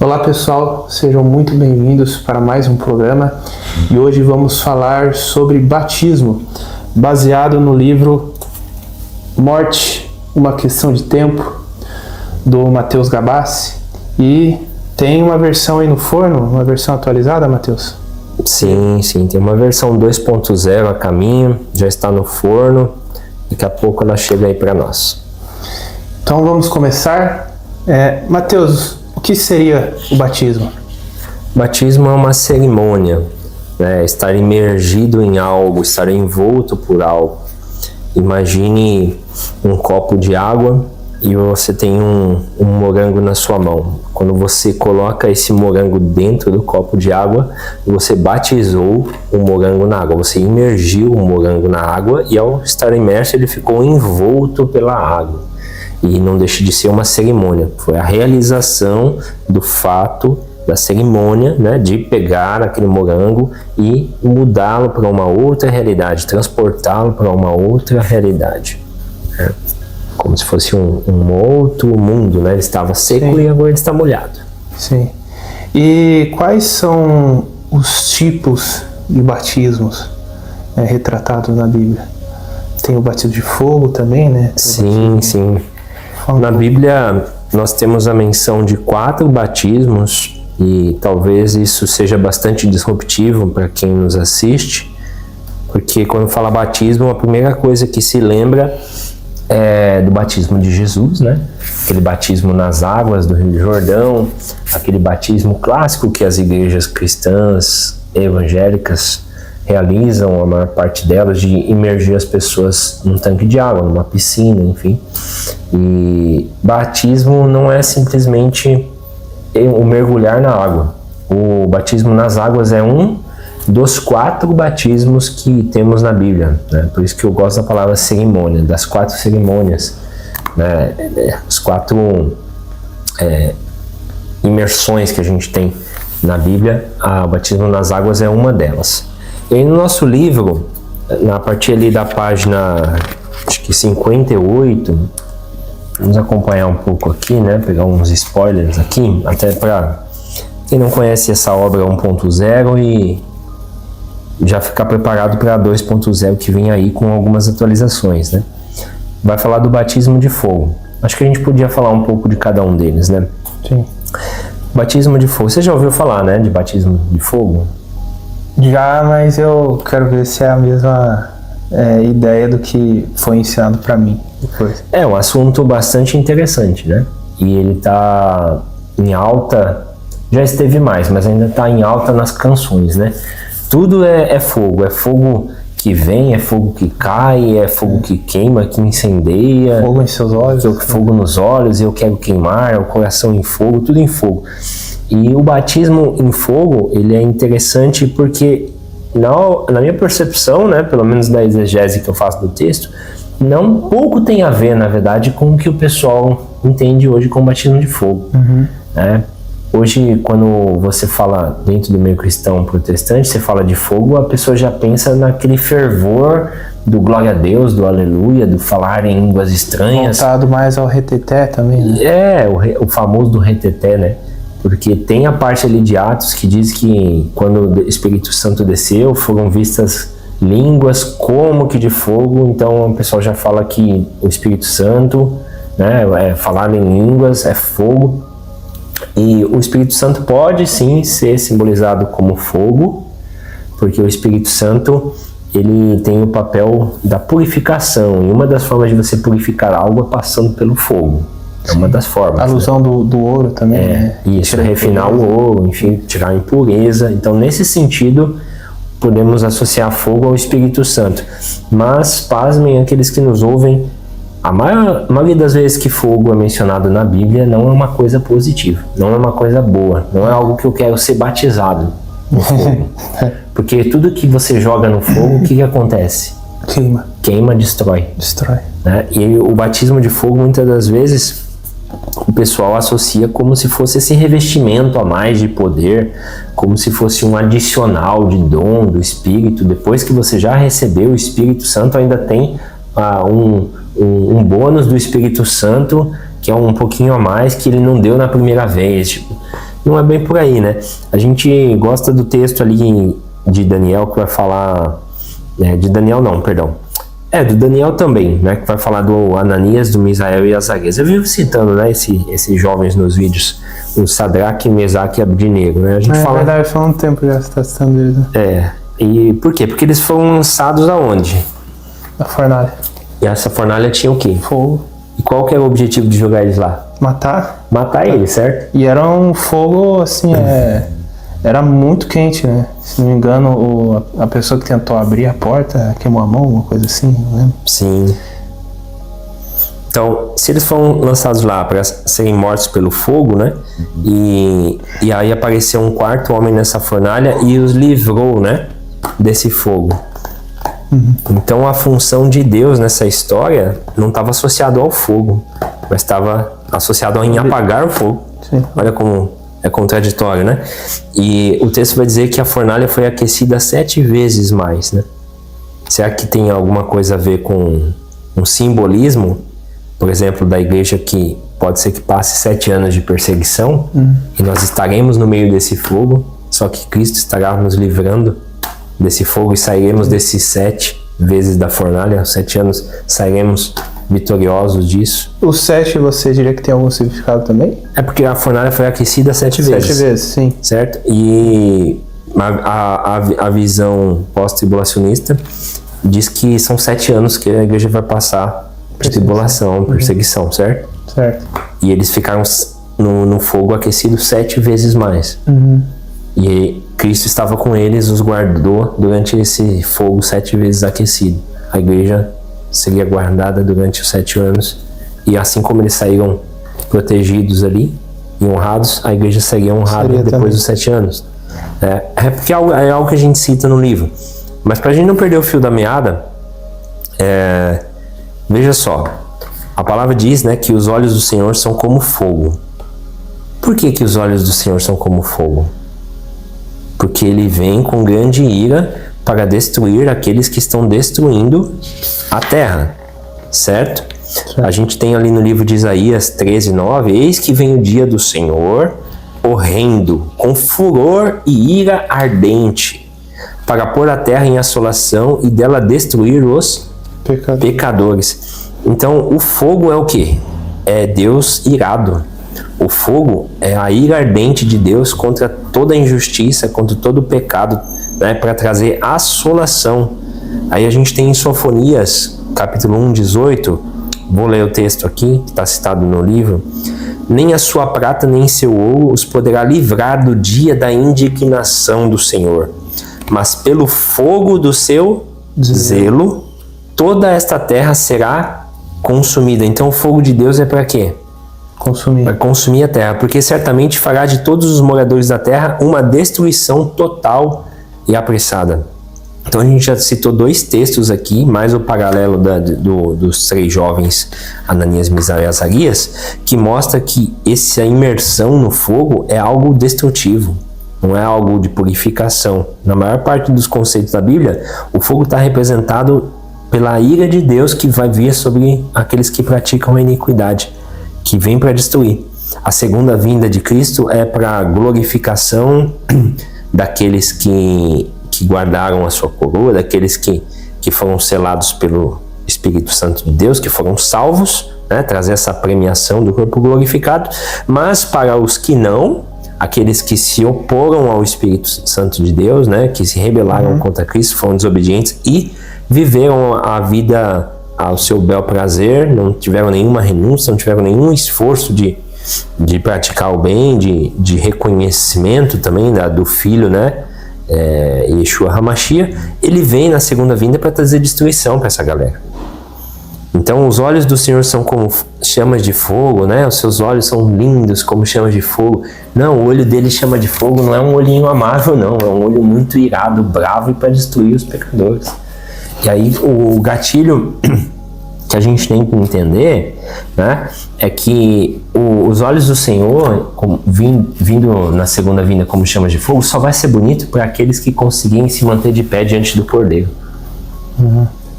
Olá pessoal, sejam muito bem-vindos para mais um programa e hoje vamos falar sobre batismo, baseado no livro Morte, uma questão de tempo, do Matheus Gabassi. E tem uma versão aí no forno, uma versão atualizada, Matheus? Sim, tem uma versão 2.0 a caminho, já está no forno, daqui a pouco ela chega aí para nós. Então vamos começar. Matheus, o que seria o batismo? Batismo é uma cerimônia, né? Estar imergido em algo, estar envolto por algo. Imagine um copo de água e você tem um morango na sua mão. Quando você coloca esse morango dentro do copo de água, você batizou o morango na água, você imergiu o morango na água e ao estar imerso ele ficou envolto pela água. E não deixa de ser uma cerimônia, foi a realização do fato da cerimônia, né, de pegar aquele morango e mudá-lo para uma outra realidade, transportá-lo para uma outra realidade, né? Como se fosse um outro mundo, né? Ele estava seco. Sim. E agora ele está molhado. Sim. E quais são os tipos de batismos retratados na Bíblia? Tem o batismo de fogo também, né? Sim. Na Bíblia nós temos a menção de 4 batismos e talvez isso seja bastante disruptivo para quem nos assiste, porque quando fala batismo, a primeira coisa que se lembra é do batismo de Jesus, né? Aquele batismo nas águas do Rio Jordão, aquele batismo clássico que as igrejas cristãs evangélicas realizam, a maior parte delas, de imergir as pessoas num tanque de água, numa piscina, enfim. E batismo não é simplesmente o mergulhar na água. O batismo nas águas é um dos 4 batismos que temos na Bíblia, né? Por isso que eu gosto da palavra cerimônia, das 4 cerimônias, né? As 4 imersões que a gente tem na Bíblia, o batismo nas águas é uma delas. E aí no nosso livro, a partir ali da página, acho que 58, vamos acompanhar um pouco aqui, né? Pegar uns spoilers aqui, até para quem não conhece essa obra 1.0 e já ficar preparado para 2.0 que vem aí com algumas atualizações, né? Vai falar do batismo de fogo. Acho que a gente podia falar um pouco de cada um deles, né? Sim. Batismo de fogo. Você já ouviu falar, né, de batismo de fogo? Já, mas eu quero ver se é a mesma ideia do que foi ensinado para mim depois. É um assunto bastante interessante, né? E ele tá em alta, já esteve mais, mas ainda tá em alta nas canções, né? Tudo é fogo que vem, é fogo que cai, é fogo que queima, que incendeia. Fogo em seus olhos. Fogo nos olhos, eu quero queimar, o coração em fogo, tudo em fogo. E o batismo em fogo, ele é interessante porque, na minha percepção, né, pelo menos da exegese que eu faço do texto, pouco tem a ver, na verdade, com o que o pessoal entende hoje como batismo de fogo. Uhum. Né? Hoje, quando você fala dentro do meio cristão protestante, você fala de fogo, a pessoa já pensa naquele fervor do glória a Deus, do aleluia, do falar em línguas estranhas. Voltado mais ao reteté também, né? O famoso do reteté, né? Porque tem a parte ali de Atos que diz que quando o Espírito Santo desceu, foram vistas línguas como que de fogo. Então o pessoal já fala que o Espírito Santo, né, falar em línguas é fogo. E o Espírito Santo pode sim ser simbolizado como fogo, porque o Espírito Santo ele tem o papel da purificação. E uma das formas de você purificar algo é passando pelo fogo. É uma das formas. A alusão, né, do ouro também, né? Isso, refinar o ouro, enfim, tirar a impureza. Então, nesse sentido, podemos associar fogo ao Espírito Santo. Mas, pasmem aqueles que nos ouvem, a maioria das vezes que fogo é mencionado na Bíblia não é uma coisa positiva, não é uma coisa boa, não é algo que eu quero ser batizado no fogo. Porque tudo que você joga no fogo, o que acontece? Queima, destrói. Né? E o batismo de fogo, muitas das vezes, o pessoal associa como se fosse esse revestimento a mais de poder, como se fosse um adicional de dom do Espírito. Depois que você já recebeu o Espírito Santo, ainda tem um bônus do Espírito Santo, que é um pouquinho a mais que ele não deu na primeira vez. Tipo, não é bem por aí, né? A gente gosta do texto ali de Daniel que vai falar... de Daniel não, perdão. Do Daniel também, né? Que vai falar do Ananias, do Misael e Azarias. Eu vivo citando, né, esses jovens nos vídeos, o Sadraque, Mesaque e Abdinego, né? A gente fala... Na verdade, faz um tempo já que você está citando eles, né? E por quê? Porque eles foram lançados aonde? Na fornalha. E essa fornalha tinha o quê? Fogo. E qual que era o objetivo de jogar eles lá? Matar. Matar eles, certo? E era um fogo, assim, era muito quente, né? Se não me engano, a pessoa que tentou abrir a porta queimou a mão, uma coisa assim, não lembro. Sim. Então, se eles foram lançados lá para serem mortos pelo fogo, né? E aí apareceu um quarto homem nessa fornalha e os livrou, né? Desse fogo. Então, a função de Deus nessa história não estava associada ao fogo, mas estava associado em apagar o fogo. Sim. Olha como é contraditório, né? E o texto vai dizer que a fornalha foi aquecida 7 vezes mais, né? Será que tem alguma coisa a ver com um simbolismo, por exemplo, da igreja, que pode ser que passe 7 anos de perseguição e nós estaremos no meio desse fogo, só que Cristo estará nos livrando desse fogo e sairemos desses 7 vezes da fornalha, 7 anos, sairemos vitoriosos disso. O 7 você diria que tem algum significado também? É porque a fornalha foi aquecida 7 vezes. 7 vezes, sim. Certo? E a visão pós-tribulacionista diz que são 7 anos que a igreja vai passar de tribulação, perseguição, certo? Certo. E eles ficaram no fogo aquecido 7 vezes mais. E Cristo estava com eles, os guardou durante esse fogo 7 vezes aquecido. A igreja seria guardada durante os 7 anos. E assim como eles saíram protegidos ali e honrados, a igreja seria honrada depois também dos 7 anos. Porque é algo que a gente cita no livro. Mas para a gente não perder o fio da meada, veja só. A palavra diz, né, que os olhos do Senhor são como fogo. Por que os olhos do Senhor são como fogo? Porque ele vem com grande ira para destruir aqueles que estão destruindo a terra, certo? A gente tem ali no livro de Isaías 13:9, eis que vem o dia do Senhor, horrendo, com furor e ira ardente, para pôr a terra em assolação e dela destruir os pecadores. Então, o fogo é o quê? É Deus irado. O fogo é a ira ardente de Deus contra toda a injustiça, contra todo o pecado, né, para trazer assolação. Aí a gente tem em Sofonias, capítulo 1:18, vou ler o texto aqui, que está citado no livro. Nem a sua prata, nem seu ouro os poderá livrar do dia da indignação do Senhor. Mas pelo fogo do seu zelo, toda esta terra será consumida. Então o fogo de Deus é para quê? Para consumir a terra, porque certamente fará de todos os moradores da terra uma destruição total e apressada. Então a gente já citou 2 textos aqui, mais o paralelo dos 3 jovens, Ananias, Misael e Azarias, que mostra que essa imersão no fogo é algo destrutivo, não é algo de purificação. Na maior parte dos conceitos da Bíblia, o fogo está representado pela ira de Deus que vai vir sobre aqueles que praticam a iniquidade, que vem para destruir. A segunda vinda de Cristo é para a glorificação daqueles que guardaram a sua coroa, daqueles que foram selados pelo Espírito Santo de Deus, que foram salvos, né, trazer essa premiação do corpo glorificado. Mas para os que não, aqueles que se oporam ao Espírito Santo de Deus, né, que se rebelaram contra Cristo, foram desobedientes e viveram a vida ao seu bel prazer, não tiveram nenhuma renúncia, não tiveram nenhum esforço de praticar o bem, de reconhecimento também do Filho, né, Yeshua HaMashiach. Ele vem na segunda vinda para trazer destruição para essa galera. Então os olhos do Senhor são como chamas de fogo, né? Os seus olhos são lindos como chamas de fogo. Não, o olho dele chama de fogo não é um olhinho amável, não. É um olho muito irado, bravo e para destruir os pecadores. E aí o gatilho que a gente tem que entender, né, é que os olhos do Senhor, vindo na segunda vinda como chamas de fogo, só vai ser bonito para aqueles que conseguirem se manter de pé diante do Cordeiro.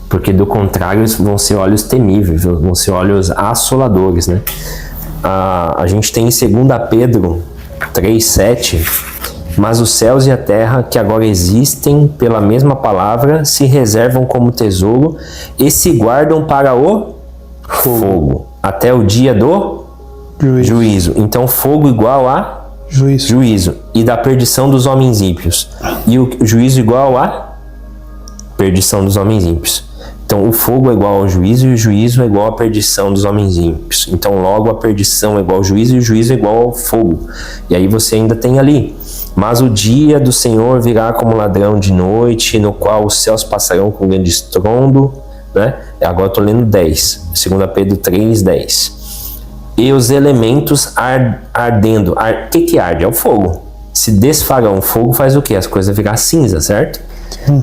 Porque do contrário vão ser olhos temíveis, vão ser olhos assoladores, né? A gente tem em 2 Pedro 3:7, mas os céus e a terra que agora existem pela mesma palavra se reservam como tesouro e se guardam para o fogo até o dia do juízo. Então fogo igual a juízo e da perdição dos homens ímpios, e o juízo igual a perdição dos homens ímpios. Então o fogo é igual ao juízo e o juízo é igual à perdição dos homens ímpios. Então logo a perdição é igual ao juízo e o juízo é igual ao fogo. E aí você ainda tem ali: mas o dia do Senhor virá como ladrão de noite, no qual os céus passarão com grande estrondo, né? Agora eu estou lendo 10, 2 Pedro 3:10. E os elementos ardendo. O que arde? É o fogo. Se desfarão. O fogo faz o quê? As coisas virar cinza, certo?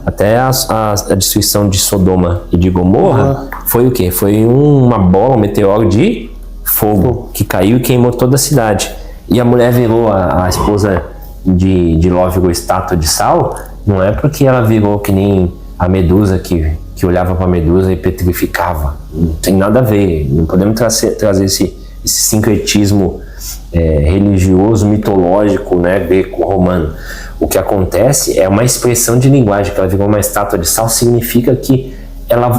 Até a destruição de Sodoma e de Gomorra foi o quê? Foi uma bola, um meteoro de fogo que caiu e queimou toda a cidade. E a mulher virou, a esposa de Ló virou estátua de sal, não é porque ela virou que nem a Medusa que olhava para a Medusa e petrificava. Não tem nada a ver. Não podemos trazer esse sincretismo religioso, mitológico, né, greco-romano. O que acontece é uma expressão de linguagem, que ela virou uma estátua de sal, significa que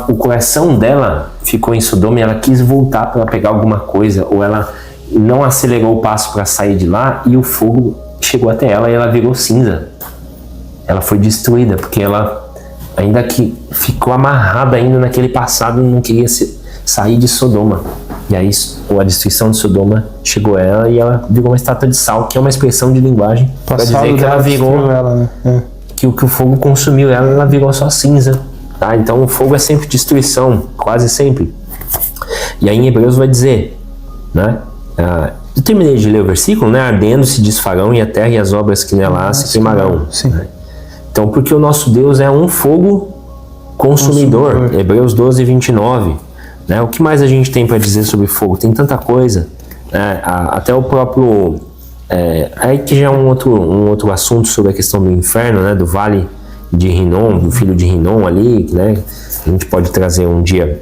o coração dela ficou em Sodoma e ela quis voltar para pegar alguma coisa, ou ela não acelerou o passo para sair de lá e o fogo chegou até ela e ela virou cinza. Ela foi destruída, porque ela ainda que ficou amarrada ainda naquele passado, não queria sair de Sodoma. E aí a destruição de Sodoma chegou a ela e ela virou uma estátua de sal, que é uma expressão de linguagem para dizer que ela virou, né? que o fogo consumiu ela, ela virou só cinza. Tá? Então o fogo é sempre destruição, quase sempre. E aí em Hebreus vai dizer, né? Eu terminei de ler o versículo, né? Ardendo se desfarão e a terra e as obras que nela há se queimarão. Né? Então, porque o nosso Deus é um fogo consumidor. Hebreus 12:29. Né? O que mais a gente tem para dizer sobre fogo? Tem tanta coisa. Né? Até o próprio... aí que já é um outro assunto sobre a questão do inferno, né? Do vale de Rinom, do filho de Rinom ali, né? A gente pode trazer um dia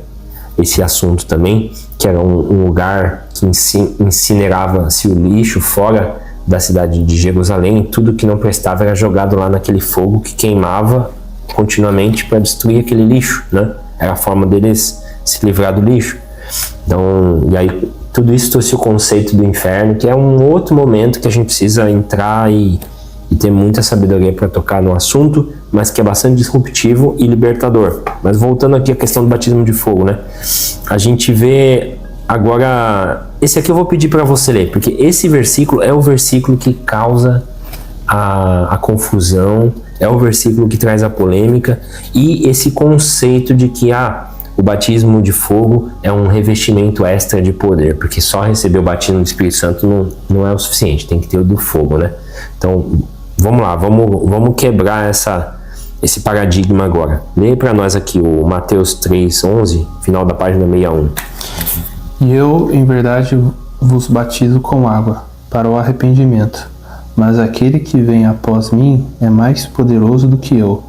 esse assunto também, que era um lugar que incinerava-se o lixo fora da cidade de Jerusalém. Tudo que não prestava era jogado lá naquele fogo que queimava continuamente para destruir aquele lixo, né? Era a forma deles se livrar do lixo. Então, e aí tudo isso trouxe o conceito do inferno, que é um outro momento que a gente precisa entrar e ter muita sabedoria para tocar no assunto, mas que é bastante disruptivo e libertador. Mas voltando aqui à questão do batismo de fogo, né? A gente vê agora... Esse aqui eu vou pedir para você ler, porque esse versículo é o versículo que causa a confusão, é o versículo que traz a polêmica, e esse conceito de que o batismo de fogo é um revestimento extra de poder, porque só receber o batismo do Espírito Santo não é o suficiente, tem que ter o do fogo, né? Então, vamos lá, vamos quebrar esse paradigma agora. Leia para nós aqui o Mateus 3:11, final da página 61. E eu, em verdade, vos batizo com água, para o arrependimento. Mas aquele que vem após mim é mais poderoso do que eu,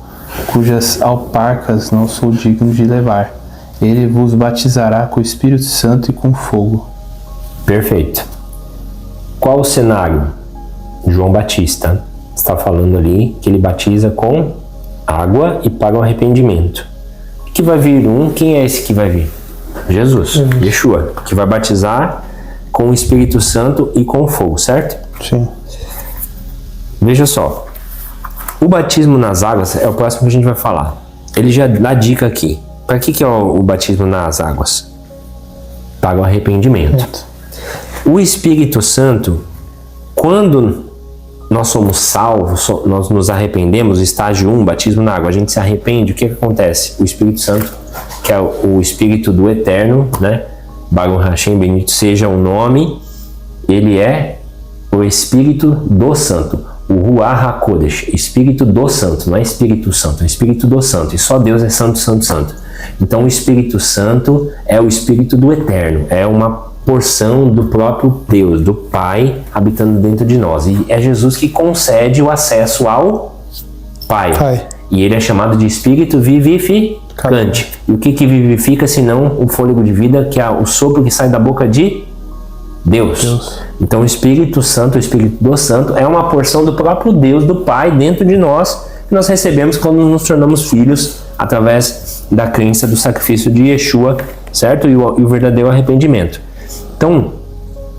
cujas alparcas não sou digno de levar. Ele vos batizará com o Espírito Santo e com fogo. Perfeito. Qual o cenário? João Batista está falando ali que ele batiza com água e para o arrependimento. Que vai vir quem é esse que vai vir? Jesus, Yeshua, que vai batizar com o Espírito Santo e com fogo, certo? Sim. Veja só, o batismo nas águas é o próximo que a gente vai falar. Ele já dá dica aqui. Para que é o batismo nas águas? Para o arrependimento. O Espírito Santo, quando nós somos salvos, nós nos arrependemos, estágio 1, batismo na água, a gente se arrepende, o que acontece? O Espírito Santo, que é o Espírito do Eterno, né? Baruch Hashem, bendito seja o nome, ele é o Espírito do Santo, o Ruach HaKodesh, Espírito do Santo, não é Espírito Santo, é Espírito do Santo, e só Deus é Santo, Santo, Santo. Então o Espírito Santo é o Espírito do Eterno, é uma porção do próprio Deus, do Pai, habitando dentro de nós. E é Jesus que concede o acesso ao Pai. E ele é chamado de Espírito vivificante. E o que vivifica, senão o fôlego de vida, que é o sopro que sai da boca de Deus. Então o Espírito Santo, o Espírito do Santo, é uma porção do próprio Deus, do Pai, dentro de nós, que nós recebemos quando nos tornamos filhos através da crença do sacrifício de Yeshua, certo? E o verdadeiro arrependimento. Então,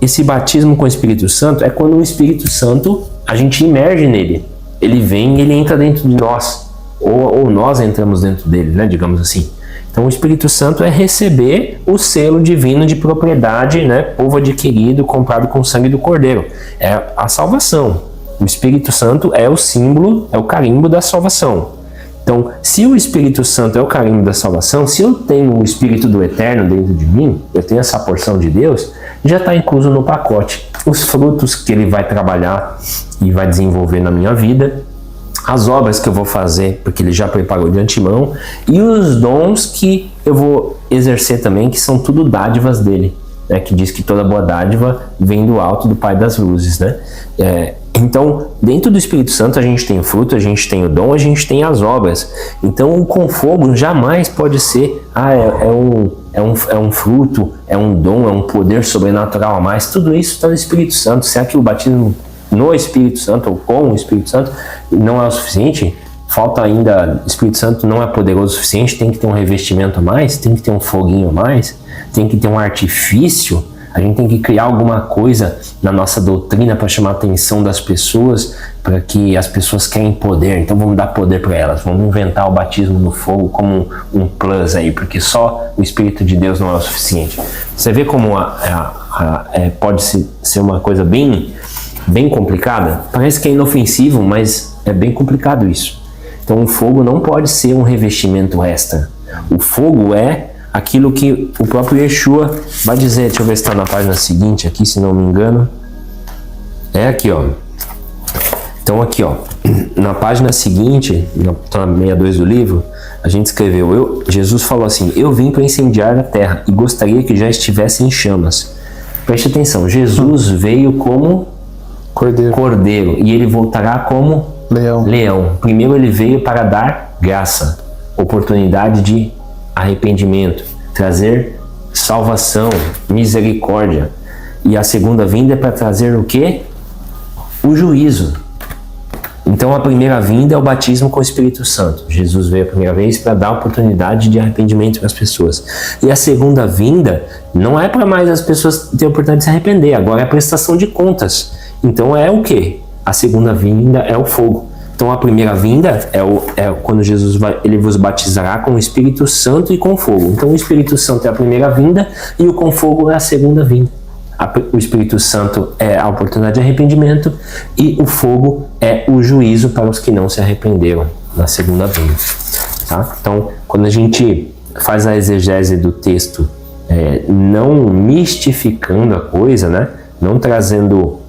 esse batismo com o Espírito Santo é quando o Espírito Santo, a gente imerge nele. Ele vem e ele entra dentro de nós. Ou nós entramos dentro dele, né? Digamos assim. Então, o Espírito Santo é receber o selo divino de propriedade, né? Povo adquirido, comprado com o sangue do Cordeiro. É a salvação. O Espírito Santo é o símbolo, é o carimbo da salvação. Então, se o Espírito Santo é o carimbo da salvação, se eu tenho o Espírito do Eterno dentro de mim, eu tenho essa porção de Deus, já está incluso no pacote. Os frutos que ele vai trabalhar e vai desenvolver na minha vida, as obras que eu vou fazer, porque ele já preparou de antemão, e os dons que eu vou exercer também, que são tudo dádivas dele, né? Que diz que toda boa dádiva vem do alto do Pai das luzes, né? Então, dentro do Espírito Santo a gente tem o fruto, a gente tem o dom, a gente tem as obras. Então, o com fogo jamais pode ser, é um fruto, é um dom, é um poder sobrenatural a mais. Tudo isso está no Espírito Santo. Será que o batismo no Espírito Santo ou com o Espírito Santo não é o suficiente? Falta ainda, o Espírito Santo não é poderoso o suficiente, tem que ter um revestimento a mais, tem que ter um foguinho a mais, tem que ter um artifício. A gente tem que criar alguma coisa na nossa doutrina para chamar a atenção das pessoas, para que as pessoas querem poder, então vamos dar poder para elas, vamos inventar o batismo no fogo como um plus aí, porque só o Espírito de Deus não é o suficiente. Você vê como pode ser uma coisa bem complicada? Parece que é inofensivo, mas é bem complicado isso. Então o fogo não pode ser um revestimento extra. O fogo é aquilo que o próprio Yeshua vai dizer. Deixa eu ver se está na página seguinte aqui, se não me engano. É aqui, ó. Então aqui, ó, na página seguinte, na 62 do livro, a gente escreveu, Jesus falou assim: eu vim para incendiar a terra e gostaria que já estivesse em chamas. Preste atenção, Jesus veio como cordeiro e ele voltará como leão. Primeiro ele veio para dar graça, oportunidade de arrependimento, trazer salvação, misericórdia. E a segunda vinda é para trazer o quê? O juízo. Então a primeira vinda é o batismo com o Espírito Santo. Jesus veio a primeira vez para dar oportunidade de arrependimento para as pessoas. E a segunda vinda não é para mais as pessoas terem a oportunidade de se arrepender, agora é a prestação de contas. Então é o quê? A segunda vinda é o fogo. Então a primeira vinda é quando Jesus ele vos batizará com o Espírito Santo e com fogo. Então o Espírito Santo é a primeira vinda e o com fogo é a segunda vinda. O Espírito Santo é a oportunidade de arrependimento e o fogo é o juízo para os que não se arrependeram na segunda vinda. Tá? Então quando a gente faz a exegese do texto, não mistificando a coisa, né? Não trazendo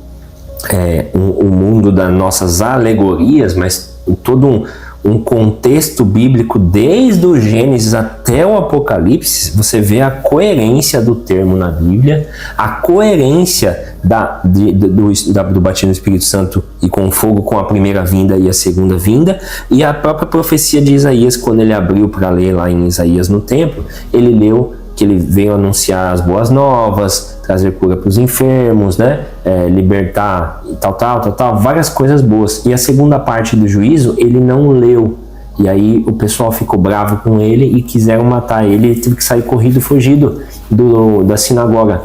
o mundo das nossas alegorias, mas todo um contexto bíblico desde o Gênesis até o Apocalipse, você vê a coerência do termo na Bíblia, a coerência do batismo do Espírito Santo e com fogo, com a primeira vinda e a segunda vinda, e a própria profecia de Isaías, quando ele abriu para ler lá em Isaías no templo, ele leu que ele veio anunciar as boas novas, trazer cura para os enfermos, né? Libertar e tal, várias coisas boas. E a segunda parte do juízo ele não leu. E aí o pessoal ficou bravo com ele e quiseram matar ele. Ele teve que sair corrido, fugido da sinagoga.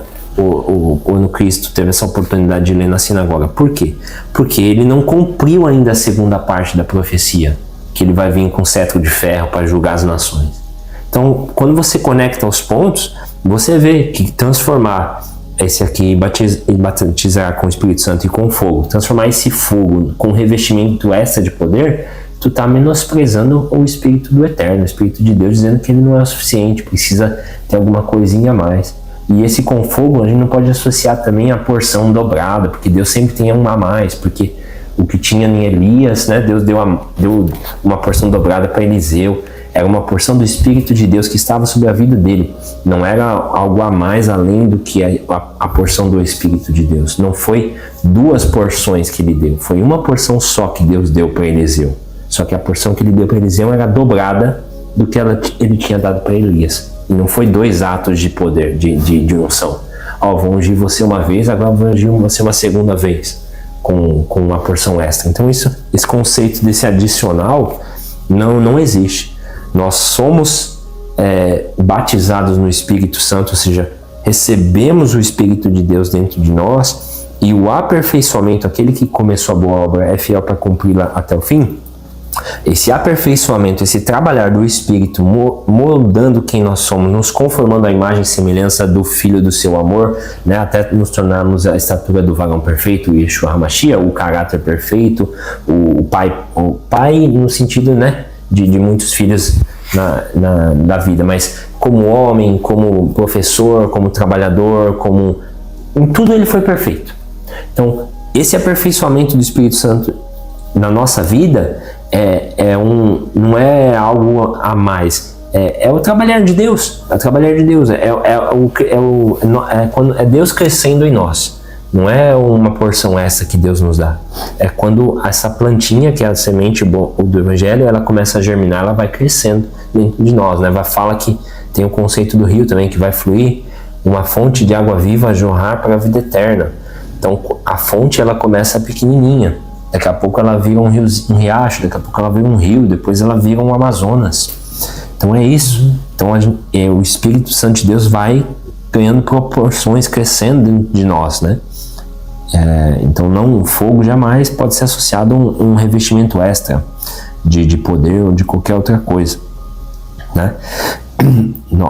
Quando Cristo teve essa oportunidade de ler na sinagoga. Por quê? Porque ele não cumpriu ainda a segunda parte da profecia, que ele vai vir com cetro de ferro para julgar as nações. Então, quando você conecta os pontos, você vê que transformar esse aqui, batizar com o Espírito Santo e com fogo, transformar esse fogo com revestimento extra de poder, tu tá menosprezando o Espírito do Eterno, o Espírito de Deus, dizendo que ele não é o suficiente, precisa ter alguma coisinha a mais. E esse com fogo a gente não pode associar também a porção dobrada, porque Deus sempre tem uma a mais, porque o que tinha em Elias, né, Deus deu uma porção dobrada para Eliseu. Era uma porção do Espírito de Deus que estava sobre a vida dele. Não era algo a mais além do que a porção do Espírito de Deus. Não foi duas porções que ele deu. Foi uma porção só que Deus deu para Eliseu. Só que a porção que ele deu para Eliseu era dobrada do que ele tinha dado para Elias. E não foi dois atos de poder, de unção. vou ungir você uma vez, agora vou ungir você uma segunda vez, com uma porção extra. Então esse conceito desse adicional não existe. Nós somos batizados no Espírito Santo, ou seja, recebemos o Espírito de Deus dentro de nós, e o aperfeiçoamento, aquele que começou a boa obra é fiel para cumpri-la até o fim. Esse aperfeiçoamento, esse trabalhar do Espírito, moldando quem nós somos, nos conformando à imagem e semelhança do Filho do seu amor, né, até nos tornarmos a estatura do varão perfeito, o Yeshua HaMashiach, o caráter perfeito, o pai no sentido, né, de muitos filhos na vida, mas como homem, como professor, como trabalhador, em tudo ele foi perfeito. Então, esse aperfeiçoamento do Espírito Santo na nossa vida não é algo a mais, é o trabalhar de Deus, é Deus crescendo em nós, não é uma porção essa que Deus nos dá, é quando essa plantinha, que é a semente do Evangelho, ela começa a germinar, ela vai crescendo dentro de nós, né? Fala que tem o conceito do rio também, que vai fluir uma fonte de água viva a jorrar para a vida eterna. Então a fonte, ela começa pequenininha, daqui a pouco ela vira um riacho, daqui a pouco ela vira um rio, depois ela vira um Amazonas. Então é isso. Então o Espírito Santo de Deus vai ganhando proporções, crescendo dentro de nós, né? Então o fogo jamais pode ser associado a um revestimento extra de poder ou de qualquer outra coisa, né?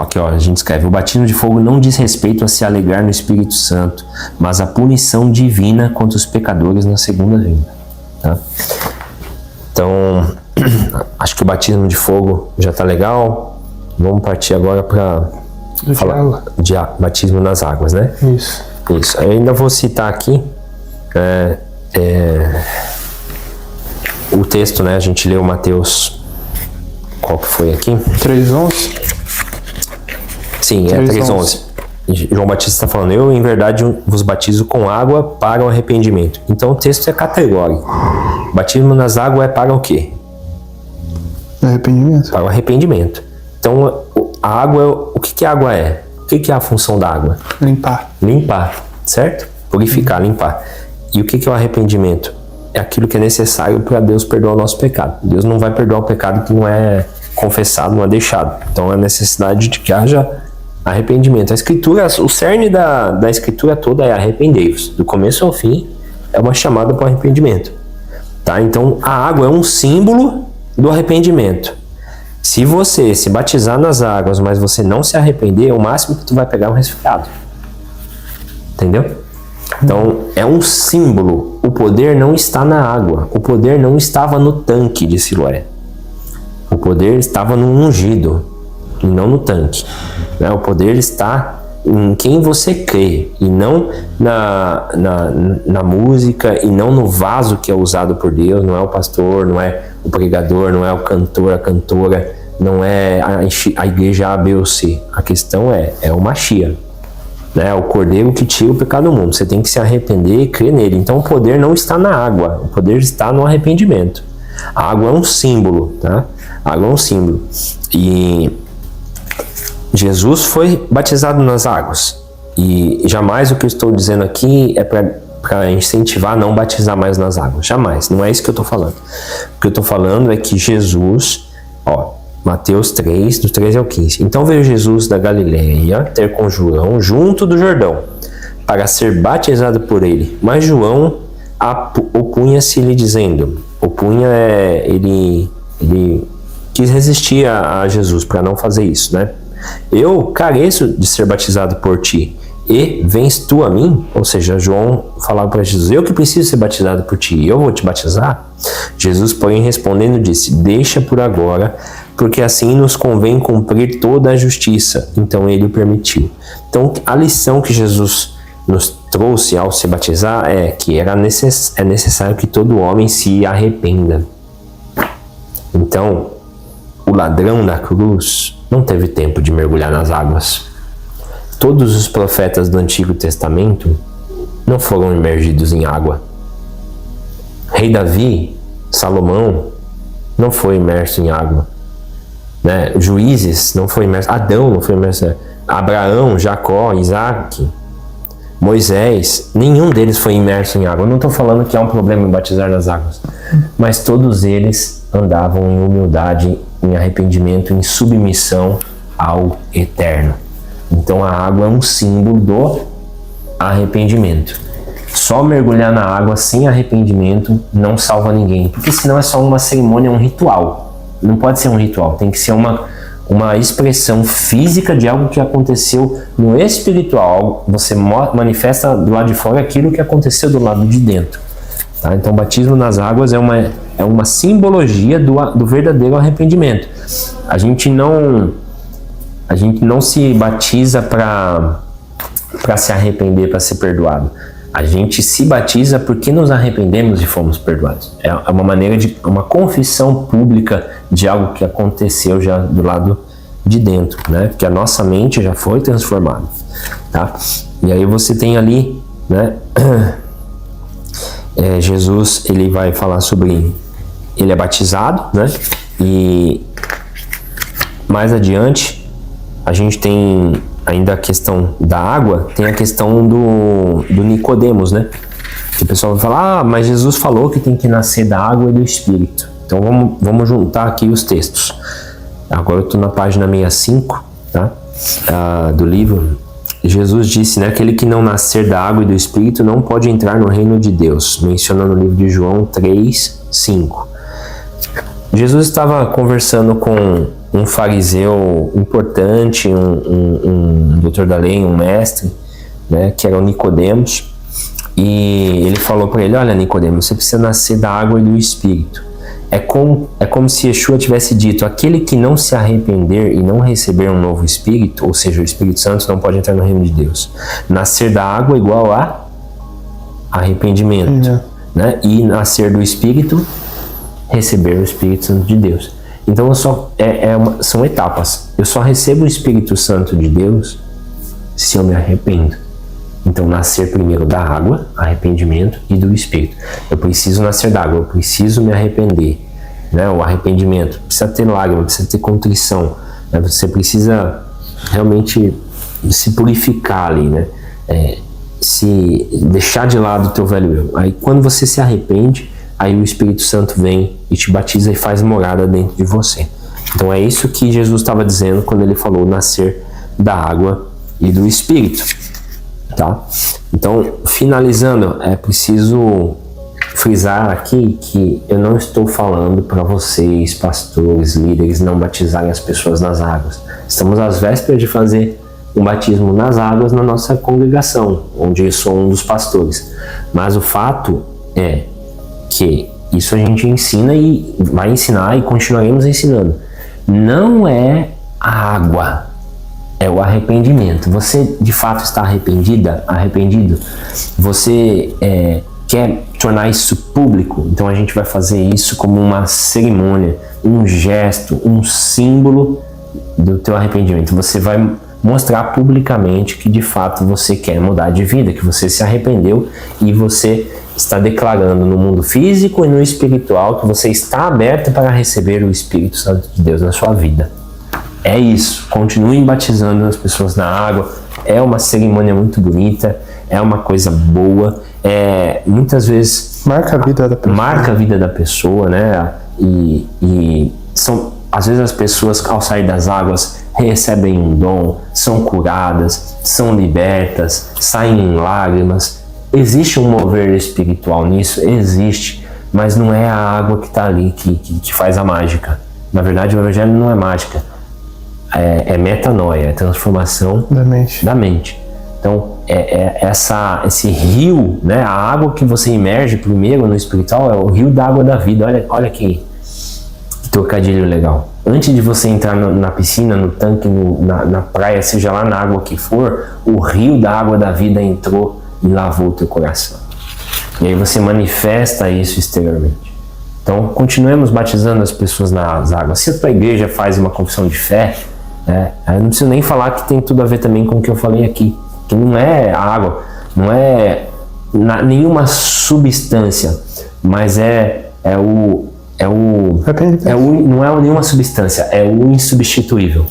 Aqui, a gente escreve: o batismo de fogo não diz respeito a se alegrar no Espírito Santo, mas a punição divina contra os pecadores na segunda vinda. Tá? Então, acho que o batismo de fogo já está legal. Vamos partir agora para falar de batismo nas águas, né? Isso. Eu ainda vou citar aqui o texto, né? A gente leu Mateus. Qual que foi aqui? 3:11. Sim, 3:11. João Batista está falando: eu em verdade vos batizo com água para o arrependimento. Então o texto é categórico. Batismo nas águas é para o quê? Arrependimento. Para o arrependimento. Então a água, o que a água é? O que é a função da água? Limpar, certo? Purificar, limpar. E o que é o arrependimento? É aquilo que é necessário para Deus perdoar o nosso pecado. Deus não vai perdoar o pecado que não é confessado, não é deixado. Então a necessidade de que haja arrependimento. A escritura, o cerne da escritura toda é arrependei-vos. Do começo ao fim é uma chamada para o arrependimento. Tá? Então a água é um símbolo do arrependimento. Se você se batizar nas águas, mas você não se arrepender, o máximo que tu vai pegar é um resfriado. Entendeu? Então é um símbolo. O poder não está na água. O poder não estava no tanque de Siloé. O poder estava no ungido e não no tanque. O poder está em quem você crê e não na música e não no vaso que é usado por Deus. Não é o pastor, não é o pregador, não é o cantor, a cantora, não é a igreja A, B ou C. A questão é o Mashiach, né? O cordeiro que tira o pecado do mundo. Você tem que se arrepender e crer nele. Então o poder não está na água, o poder está no arrependimento. A água é um símbolo, tá? A água é um símbolo. E Jesus foi batizado nas águas. E jamais o que eu estou dizendo aqui é para incentivar a não batizar mais nas águas. Jamais. Não é isso que eu estou falando. O que eu estou falando é que Jesus, Mateus 3, do 13 ao 15. Então veio Jesus da Galileia ter com João junto do Jordão, para ser batizado por ele. Mas João opunha-se-lhe dizendo, ele quis resistir a Jesus para não fazer isso, né? Eu careço de ser batizado por ti, e vens tu a mim? Ou seja, João falava para Jesus: eu que preciso ser batizado por ti, eu vou te batizar? Jesus, porém, respondendo, disse: deixa por agora, porque assim nos convém cumprir toda a justiça. Então ele o permitiu. Então a lição que Jesus nos trouxe ao se batizar é que é necessário que todo homem se arrependa. Então o ladrão da cruz não teve tempo de mergulhar nas águas. Todos os profetas do Antigo Testamento não foram imergidos em água. Rei Davi, Salomão, não foi imerso em água, né? Juízes não foi imerso, Adão não foi imerso, Abraão, Jacó, Isaac, Moisés, nenhum deles foi imerso em água. Eu não estou falando que há um problema em batizar nas águas, mas todos eles andavam em humildade, em arrependimento, em submissão ao Eterno. Então a água é um símbolo do arrependimento. Só mergulhar na água sem arrependimento não salva ninguém, porque senão é só uma cerimônia, um ritual. Não pode ser um ritual, tem que ser uma expressão física de algo que aconteceu no espiritual. Você manifesta do lado de fora aquilo que aconteceu do lado de dentro. Tá? Então, o batismo nas águas é uma simbologia do verdadeiro arrependimento. A gente não se batiza para se arrepender, para ser perdoado. A gente se batiza porque nos arrependemos e fomos perdoados. É uma maneira de uma confissão pública de algo que aconteceu já do lado de dentro, né? Porque a nossa mente já foi transformada, tá? E aí você tem ali, né? Jesus, ele vai falar sobre, ele é batizado, né? E mais adiante a gente tem ainda a questão da água, tem a questão do Nicodemos, né? Que o pessoal vai falar, mas Jesus falou que tem que nascer da água e do Espírito. Então vamos juntar aqui os textos. Agora eu estou na página 65, tá? Do livro. Jesus disse, né? Aquele que não nascer da água e do Espírito não pode entrar no reino de Deus. Mencionando o livro de João 3, 5. Jesus estava conversando com um fariseu importante, um doutor da lei, um mestre, né, que era o Nicodemos, e ele falou para ele, olha Nicodemos, você precisa nascer da água e do Espírito. É como se Yeshua tivesse dito, aquele que não se arrepender e não receber um novo Espírito, ou seja, o Espírito Santo, não pode entrar no reino de Deus. Nascer da água igual a arrependimento, né? E nascer do Espírito, receber o Espírito Santo de Deus. Então são etapas. Eu só recebo o Espírito Santo de Deus se eu me arrependo. Então nascer primeiro da água, arrependimento, e do Espírito. Eu preciso nascer da água, eu preciso me arrepender, né? O arrependimento precisa ter lágrima, precisa ter contrição, né? Você precisa realmente se purificar ali, né? Se deixar de lado o teu velho eu. Aí quando você se arrepende, aí o Espírito Santo vem e te batiza e faz morada dentro de você. Então é isso que Jesus estava dizendo quando ele falou nascer da água e do Espírito, tá? Então, finalizando, é preciso frisar aqui que eu não estou falando para vocês, pastores, líderes, não batizarem as pessoas nas águas. Estamos às vésperas de fazer um batismo nas águas na nossa congregação, onde eu sou um dos pastores. Mas o fato é que isso a gente ensina e vai ensinar e continuaremos ensinando. Não é a água, é o arrependimento. Você de fato está arrependido? Você quer tornar isso público? Então a gente vai fazer isso como uma cerimônia, um gesto, um símbolo do teu arrependimento. Você vai mostrar publicamente que de fato você quer mudar de vida, que você se arrependeu e você está declarando no mundo físico e no espiritual que você está aberto para receber o Espírito Santo de Deus na sua vida. É isso. Continuem batizando as pessoas na água. É uma cerimônia muito bonita, é uma coisa boa. Muitas vezes marca a vida da pessoa, né? E às vezes as pessoas ao sair das águas recebem um dom, são curadas, são libertas, saem em lágrimas. Existe um mover espiritual nisso? Existe, mas não é a água que está ali que faz a mágica. Na verdade, o Evangelho não é mágica, é metanoia, é transformação da mente. Então, esse rio, né, a água que você imerge primeiro no espiritual é o rio da água da vida. Olha que trocadilho legal. Antes de você entrar na piscina, no tanque, na praia, seja lá na água que for, o rio da água da vida entrou e lavou o teu coração. E aí você manifesta isso exteriormente. Então, continuemos batizando as pessoas nas águas. Se a tua igreja faz uma confissão de fé, eu não preciso nem falar que tem tudo a ver também com o que eu falei aqui. Que não é a água, não é nenhuma substância, mas não é nenhuma substância, é o insubstituível.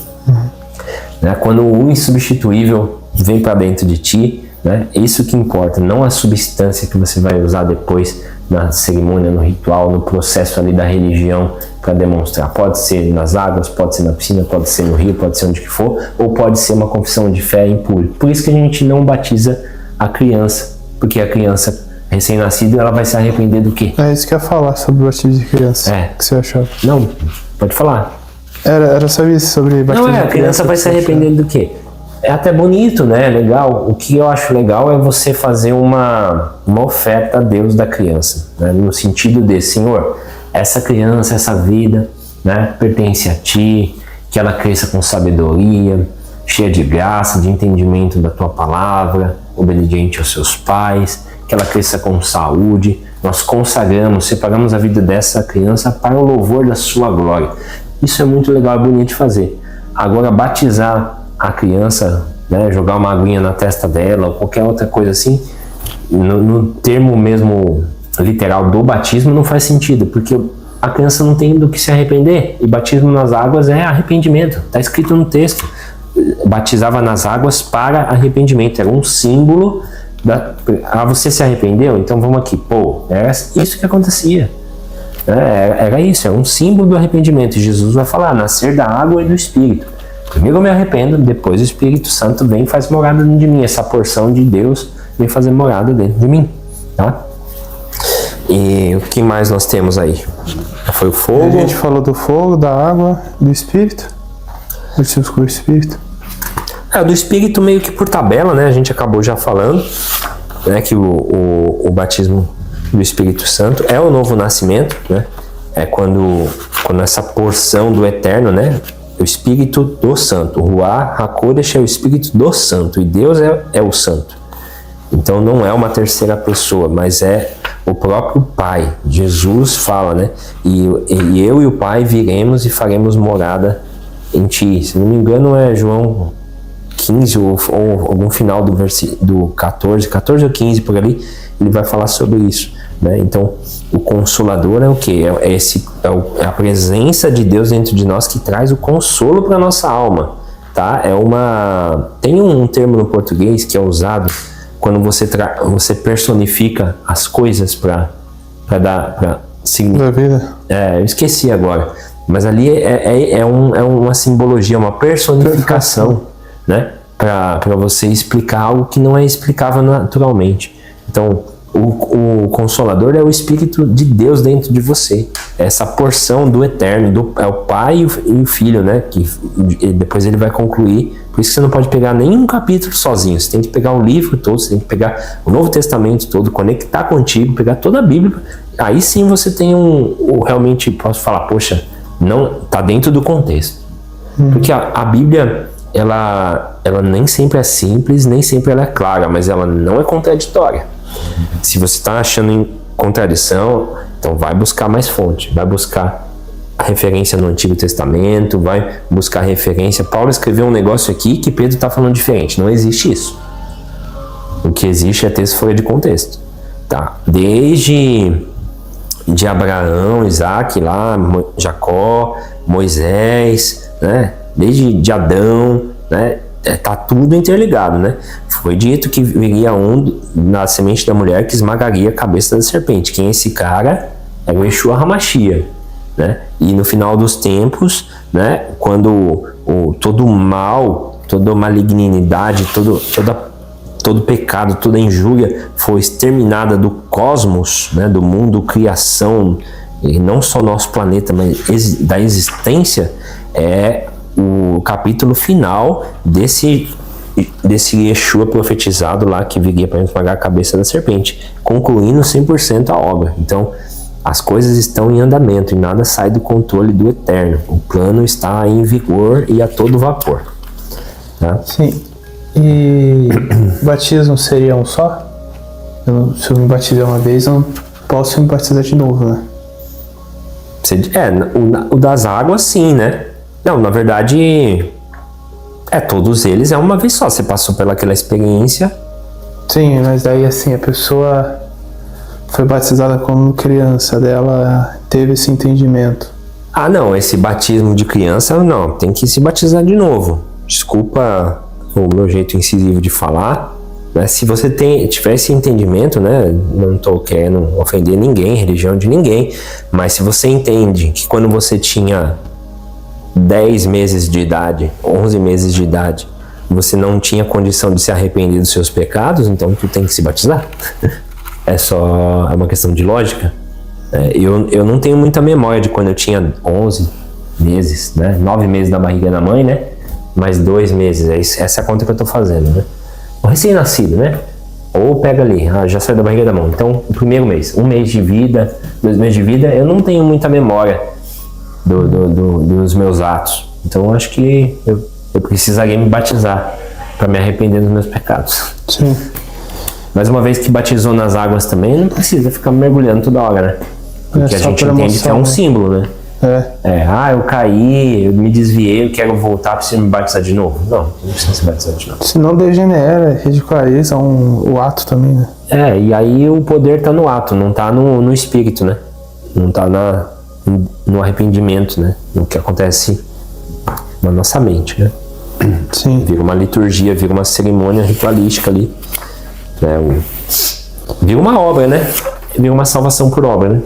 Né? Quando o insubstituível vem para dentro de ti, né? Isso que importa, não a substância que você vai usar depois na cerimônia, no ritual, no processo ali da religião para demonstrar. Pode ser nas águas, pode ser na piscina, pode ser no rio, pode ser onde que for, ou pode ser uma confissão de fé em público. Por isso que a gente não batiza a criança, porque a criança recém-nascida, ela vai se arrepender do quê? É isso que eu ia falar sobre o batismo de criança. O que você achava? Não, pode falar. Era só isso sobre batismo de criança. A criança vai se arrepender do quê? É até bonito, né? Legal. O que eu acho legal é você fazer uma oferta a Deus da criança, né? No sentido de, Senhor, essa criança, essa vida, né, pertence a Ti, que ela cresça com sabedoria, cheia de graça, de entendimento da Tua palavra, obediente aos seus pais, que ela cresça com saúde. Nós consagramos, separamos a vida dessa criança para o louvor da Sua glória. Isso é muito legal, é bonito de fazer. Agora, batizar a criança, né, jogar uma aguinha na testa dela ou qualquer outra coisa assim, no termo mesmo literal do batismo, não faz sentido, porque a criança não tem do que se arrepender, e batismo nas águas é arrependimento, está escrito no texto. Batizava nas águas para arrependimento, era um símbolo você se arrependeu? Então vamos aqui. Era isso que acontecia, era isso, é um símbolo do arrependimento. E Jesus vai falar, nascer da água e do Espírito. Primeiro eu me arrependo, depois o Espírito Santo vem e faz morada dentro de mim. Essa porção de Deus vem fazer morada dentro de mim, tá? E o que mais nós temos aí? Foi o fogo. A gente falou do fogo, da água, do Espírito. Batismo com o Espírito. Do Espírito meio que por tabela, né? A gente acabou já falando, né, que o batismo do Espírito Santo é o novo nascimento, né? É quando essa porção do Eterno, né? O Espírito do Santo. O Ruach HaKodesh é o Espírito do Santo. E Deus é o Santo. Então não é uma terceira pessoa, mas é o próprio Pai. Jesus fala, né? E eu e o Pai viremos e faremos morada em ti. Se não me engano é João 15 ou algum final do 14 ou 15 por ali, ele vai falar sobre isso, né? Então o Consolador é o que? É a presença de Deus dentro de nós que traz o consolo para nossa alma, tá? Tem um termo no português que é usado quando você personifica as coisas para dar significado. Eu esqueci agora, mas ali é uma simbologia, uma personificação, né? Para você explicar algo que não é explicável naturalmente. Então, o Consolador é o Espírito de Deus dentro de você. Essa porção do Eterno, é o Pai e o Filho, né? Que depois ele vai concluir. Por isso que você não pode pegar nenhum capítulo sozinho. Você tem que pegar o livro todo, você tem que pegar o Novo Testamento todo, conectar contigo, pegar toda a Bíblia. Aí sim você tem realmente, posso falar, poxa, não tá dentro do contexto. Porque a Bíblia, ela nem sempre é simples, nem sempre ela é clara, mas ela não é contraditória. Se você está achando em contradição, então vai buscar mais fonte, vai buscar a referência no Antigo Testamento, vai buscar referência. Paulo escreveu um negócio aqui que Pedro está falando diferente. Não existe isso. O que existe é texto fora de contexto, tá? Desde de Abraão, Isaac, lá, Jacó, Moisés, né? Desde de Adão, né? Tá tudo interligado, né? Foi dito que viria na semente da mulher que esmagaria a cabeça da serpente. Quem é esse cara? É o Yeshua HaMashiach, né? E no final dos tempos, né? Quando todo o mal, toda a malignidade, todo pecado, toda injúria foi exterminada do cosmos, né? Do mundo, criação, e não só nosso planeta, mas da existência, é o capítulo final desse Yeshua profetizado lá, que viria para esmagar a cabeça da serpente, concluindo 100% a obra. Então, as coisas estão em andamento e nada sai do controle do Eterno. O plano está em vigor e a todo vapor. Tá? Sim. E batismo seria um só? Se eu me batizar uma vez, eu não posso me batizar de novo, né? O das águas, sim, né? Não, na verdade, todos eles é uma vez só. Você passou pelaquela experiência. Sim, mas daí assim, a pessoa foi batizada como criança, dela teve esse entendimento. Ah, não, esse batismo de criança, não, tem que se batizar de novo. Desculpa o meu jeito incisivo de falar, Né? Se você tiver esse entendimento, né? Não estou querendo ofender ninguém, religião de ninguém, mas se você entende que quando você tinha 10 meses de idade, 11 meses de idade, você não tinha condição de se arrepender dos seus pecados, então tu tem que se batizar. É uma questão de lógica. Eu não tenho muita memória de quando eu tinha 11 meses, né? 9 meses na barriga da mãe, né? Mais 2 meses, essa é a conta que eu tô fazendo, né? O recém-nascido, né? Ou pega ali, já saiu da barriga da mãe. Então, o primeiro mês, 1 mês de vida, 2 meses de vida, eu não tenho muita memória dos meus atos. Então, eu acho que eu precisaria me batizar para me arrepender dos meus pecados. Sim. Mas uma vez que batizou nas águas também, não precisa ficar mergulhando toda hora, né? Porque a gente entende que é um símbolo, né? Eu caí, eu me desviei, eu quero voltar, preciso me batizar de novo. Não precisa se batizar de novo. Senão degenera, ridiculariza o ato também, né? E aí o poder tá no ato, não tá no espírito, né? Não tá no arrependimento, né? No que acontece na nossa mente, né? Sim. Vira uma liturgia, vira uma cerimônia ritualística ali. Vira uma obra, né? Vira uma salvação por obra, né?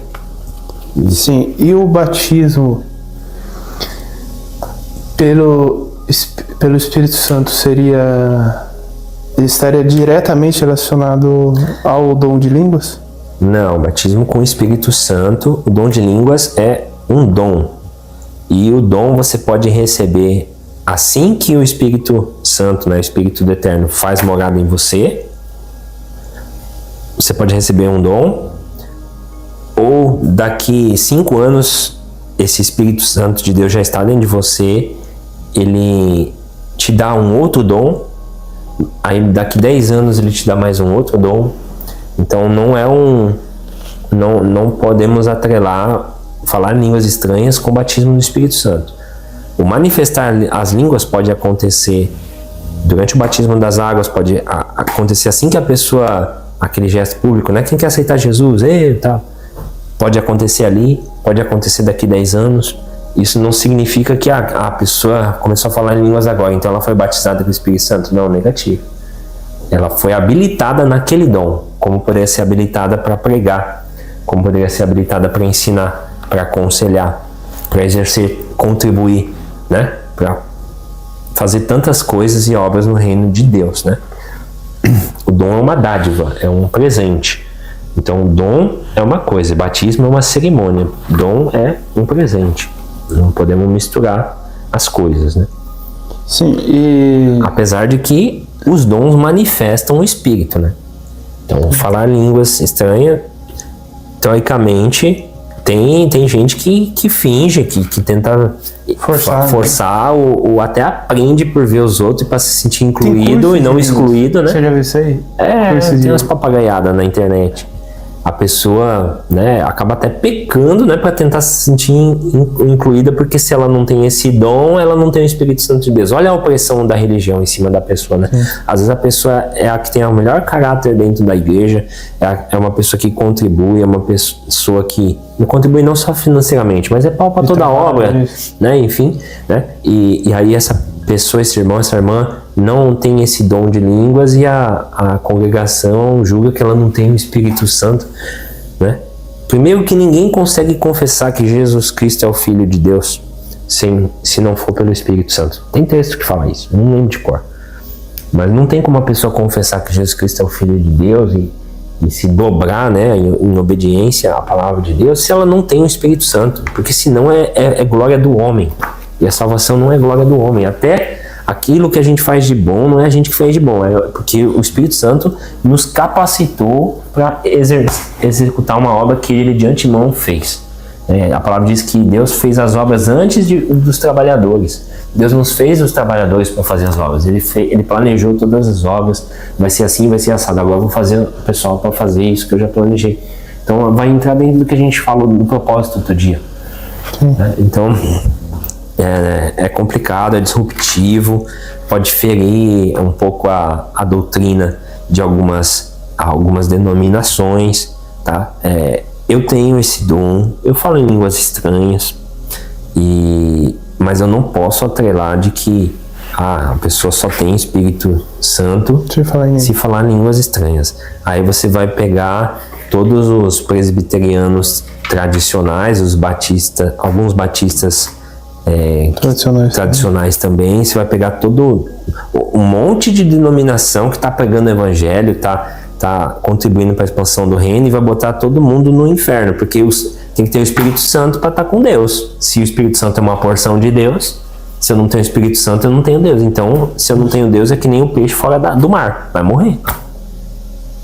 Sim, e o batismo pelo Espírito Santo ele estaria diretamente relacionado ao dom de línguas? Não, o batismo com o Espírito Santo, o dom de línguas é um dom. E o dom você pode receber assim que o Espírito Santo, né, o Espírito do Eterno, faz morada em você. Você pode receber um dom, ou daqui 5 anos, esse Espírito Santo de Deus já está dentro de você, ele te dá um outro dom, aí daqui 10 anos ele te dá mais um outro dom. Então não podemos atrelar falar línguas estranhas com o batismo do Espírito Santo. O manifestar as línguas pode acontecer durante o batismo das águas, pode acontecer assim que a pessoa, aquele gesto público, né? Quem quer aceitar Jesus, tal. Pode acontecer ali, pode acontecer daqui 10 anos. Isso não significa que a pessoa começou a falar em línguas agora, então ela foi batizada com o Espírito Santo. Não, negativo. Ela foi habilitada naquele dom, como poderia ser habilitada para pregar, como poderia ser habilitada para ensinar, para aconselhar, para exercer, contribuir, né? Para fazer tantas coisas e obras no reino de Deus, né? O dom é uma dádiva, é um presente. Então, o dom é uma coisa, batismo é uma cerimônia, dom é um presente. Não podemos misturar as coisas, né? Sim, e... Apesar de que os dons manifestam o Espírito, né? Então, falar línguas estranhas, teoricamente, tem gente que finge, que tenta forçar ou até aprende por ver os outros para se sentir incluído e não excluído, né? Você já viu isso aí? Tem umas papagaiadas na internet. A pessoa, né, acaba até pecando, né, para tentar se sentir incluída, porque se ela não tem esse dom, ela não tem o Espírito Santo de Deus. Olha a opressão da religião em cima da pessoa, né? Às vezes a pessoa é a que tem o melhor caráter dentro da igreja, é uma pessoa que contribui, é uma pessoa que não contribui não só financeiramente, mas é pau para toda a obra, né? Enfim, né? E aí essa pessoa, esse irmão, essa irmã não tem esse dom de línguas e a congregação julga que ela não tem o Espírito Santo, né? Primeiro que ninguém consegue confessar que Jesus Cristo é o Filho de Deus se não for pelo Espírito Santo. Tem texto que fala isso, não lembro de cor. Mas não tem como a pessoa confessar que Jesus Cristo é o Filho de Deus e se dobrar, né, em obediência à palavra de Deus se ela não tem o Espírito Santo, porque senão é glória do homem. E a salvação não é glória do homem. Até aquilo que a gente faz de bom não é a gente que fez de bom, é porque o Espírito Santo nos capacitou para executar uma obra que ele de antemão fez. A palavra diz que Deus fez as obras antes dos trabalhadores. Deus nos fez os trabalhadores para fazer as obras. Ele planejou todas as obras. Vai ser assim, vai ser assado. Agora eu vou fazer o pessoal para fazer isso que eu já planejei. Então vai entrar dentro do que a gente falou do propósito outro dia. Então é complicado, é disruptivo, pode ferir um pouco a doutrina de algumas denominações, tá? Eu tenho esse dom, eu falo em línguas estranhas, mas eu não posso atrelar de que a pessoa só tem Espírito Santo se falar línguas estranhas. Aí você vai pegar todos os presbiterianos tradicionais, os batistas, alguns batistas tradicionais também. Você vai pegar todo um monte de denominação que está pregando o evangelho, está contribuindo para a expansão do reino, e vai botar todo mundo no inferno, porque tem que ter o Espírito Santo para estar com Deus. Se o Espírito Santo é uma porção de Deus, se eu não tenho o Espírito Santo, eu não tenho Deus. Então, se eu não tenho Deus, é que nem o peixe fora do mar, vai morrer.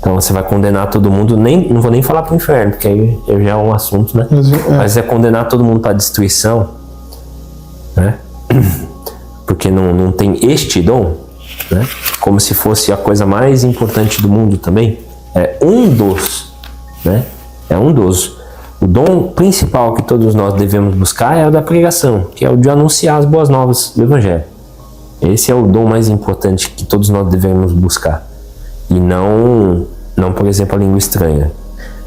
Então você vai condenar todo mundo, não vou nem falar para o inferno, porque aí já é um assunto, né? Mas é condenar todo mundo para a destruição, né? Porque não tem este dom, né? Como se fosse a coisa mais importante do mundo também. É um dos, né? É um dos. O dom principal que todos nós devemos buscar é o da pregação, que é o de anunciar as boas novas do Evangelho. Esse é o dom mais importante que todos nós devemos buscar. E não, por exemplo, a língua estranha.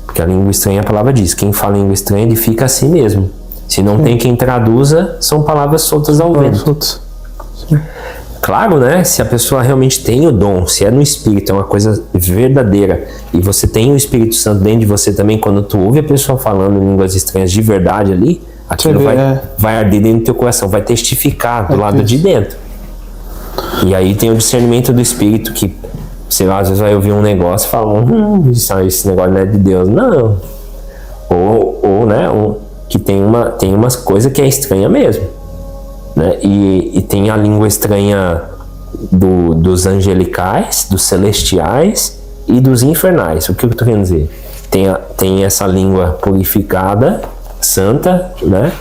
Porque a língua estranha, a palavra diz, quem fala língua estranha edifica a si mesmo. Se não tem quem traduza, são palavras soltas ao vento. Claro, né? Se a pessoa realmente tem o dom, se é no Espírito, é uma coisa verdadeira, e você tem o Espírito Santo dentro de você também, quando tu ouve a pessoa falando línguas estranhas de verdade ali, aquilo vai arder dentro do teu coração, vai testificar do lado de dentro. E aí tem o discernimento do Espírito, que, sei lá, às vezes vai ouvir um negócio e fala, esse negócio não é de Deus. Não. Ou né, que tem umas coisas que é estranha mesmo. Né? E tem a língua estranha dos angelicais, dos celestiais e dos infernais. O que eu estou querendo dizer? Tem essa língua purificada, santa, né?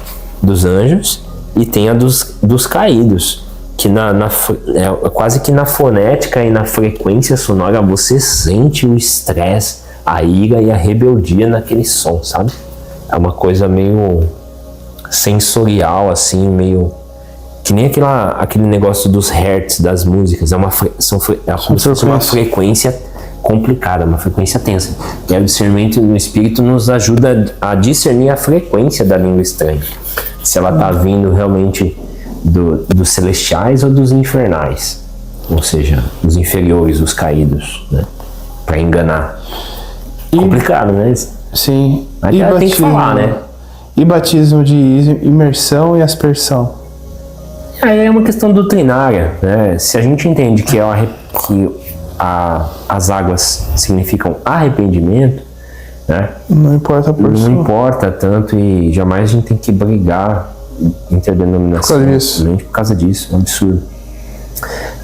Dos anjos, e tem a dos caídos, que quase que na fonética e na frequência sonora você sente o estresse, a ira e a rebeldia naquele som, sabe? É uma coisa meio sensorial, assim, meio... Que nem aquele negócio dos hertz das músicas, é como se fosse uma frequência complicada, uma frequência tensa. E o discernimento no Espírito nos ajuda a discernir a frequência da língua estranha. Se ela está vindo realmente dos celestiais ou dos infernais. Ou seja, os inferiores, os caídos, né? Para enganar. Complicado, né? Sim. Mas tem que falar, né? E batismo de imersão e aspersão? Aí é uma questão doutrinária, né? Se a gente entende que as águas significam arrependimento, né? Não importa a porção. Não importa tanto, e jamais a gente tem que brigar entre a denominação. Por causa disso, é um absurdo.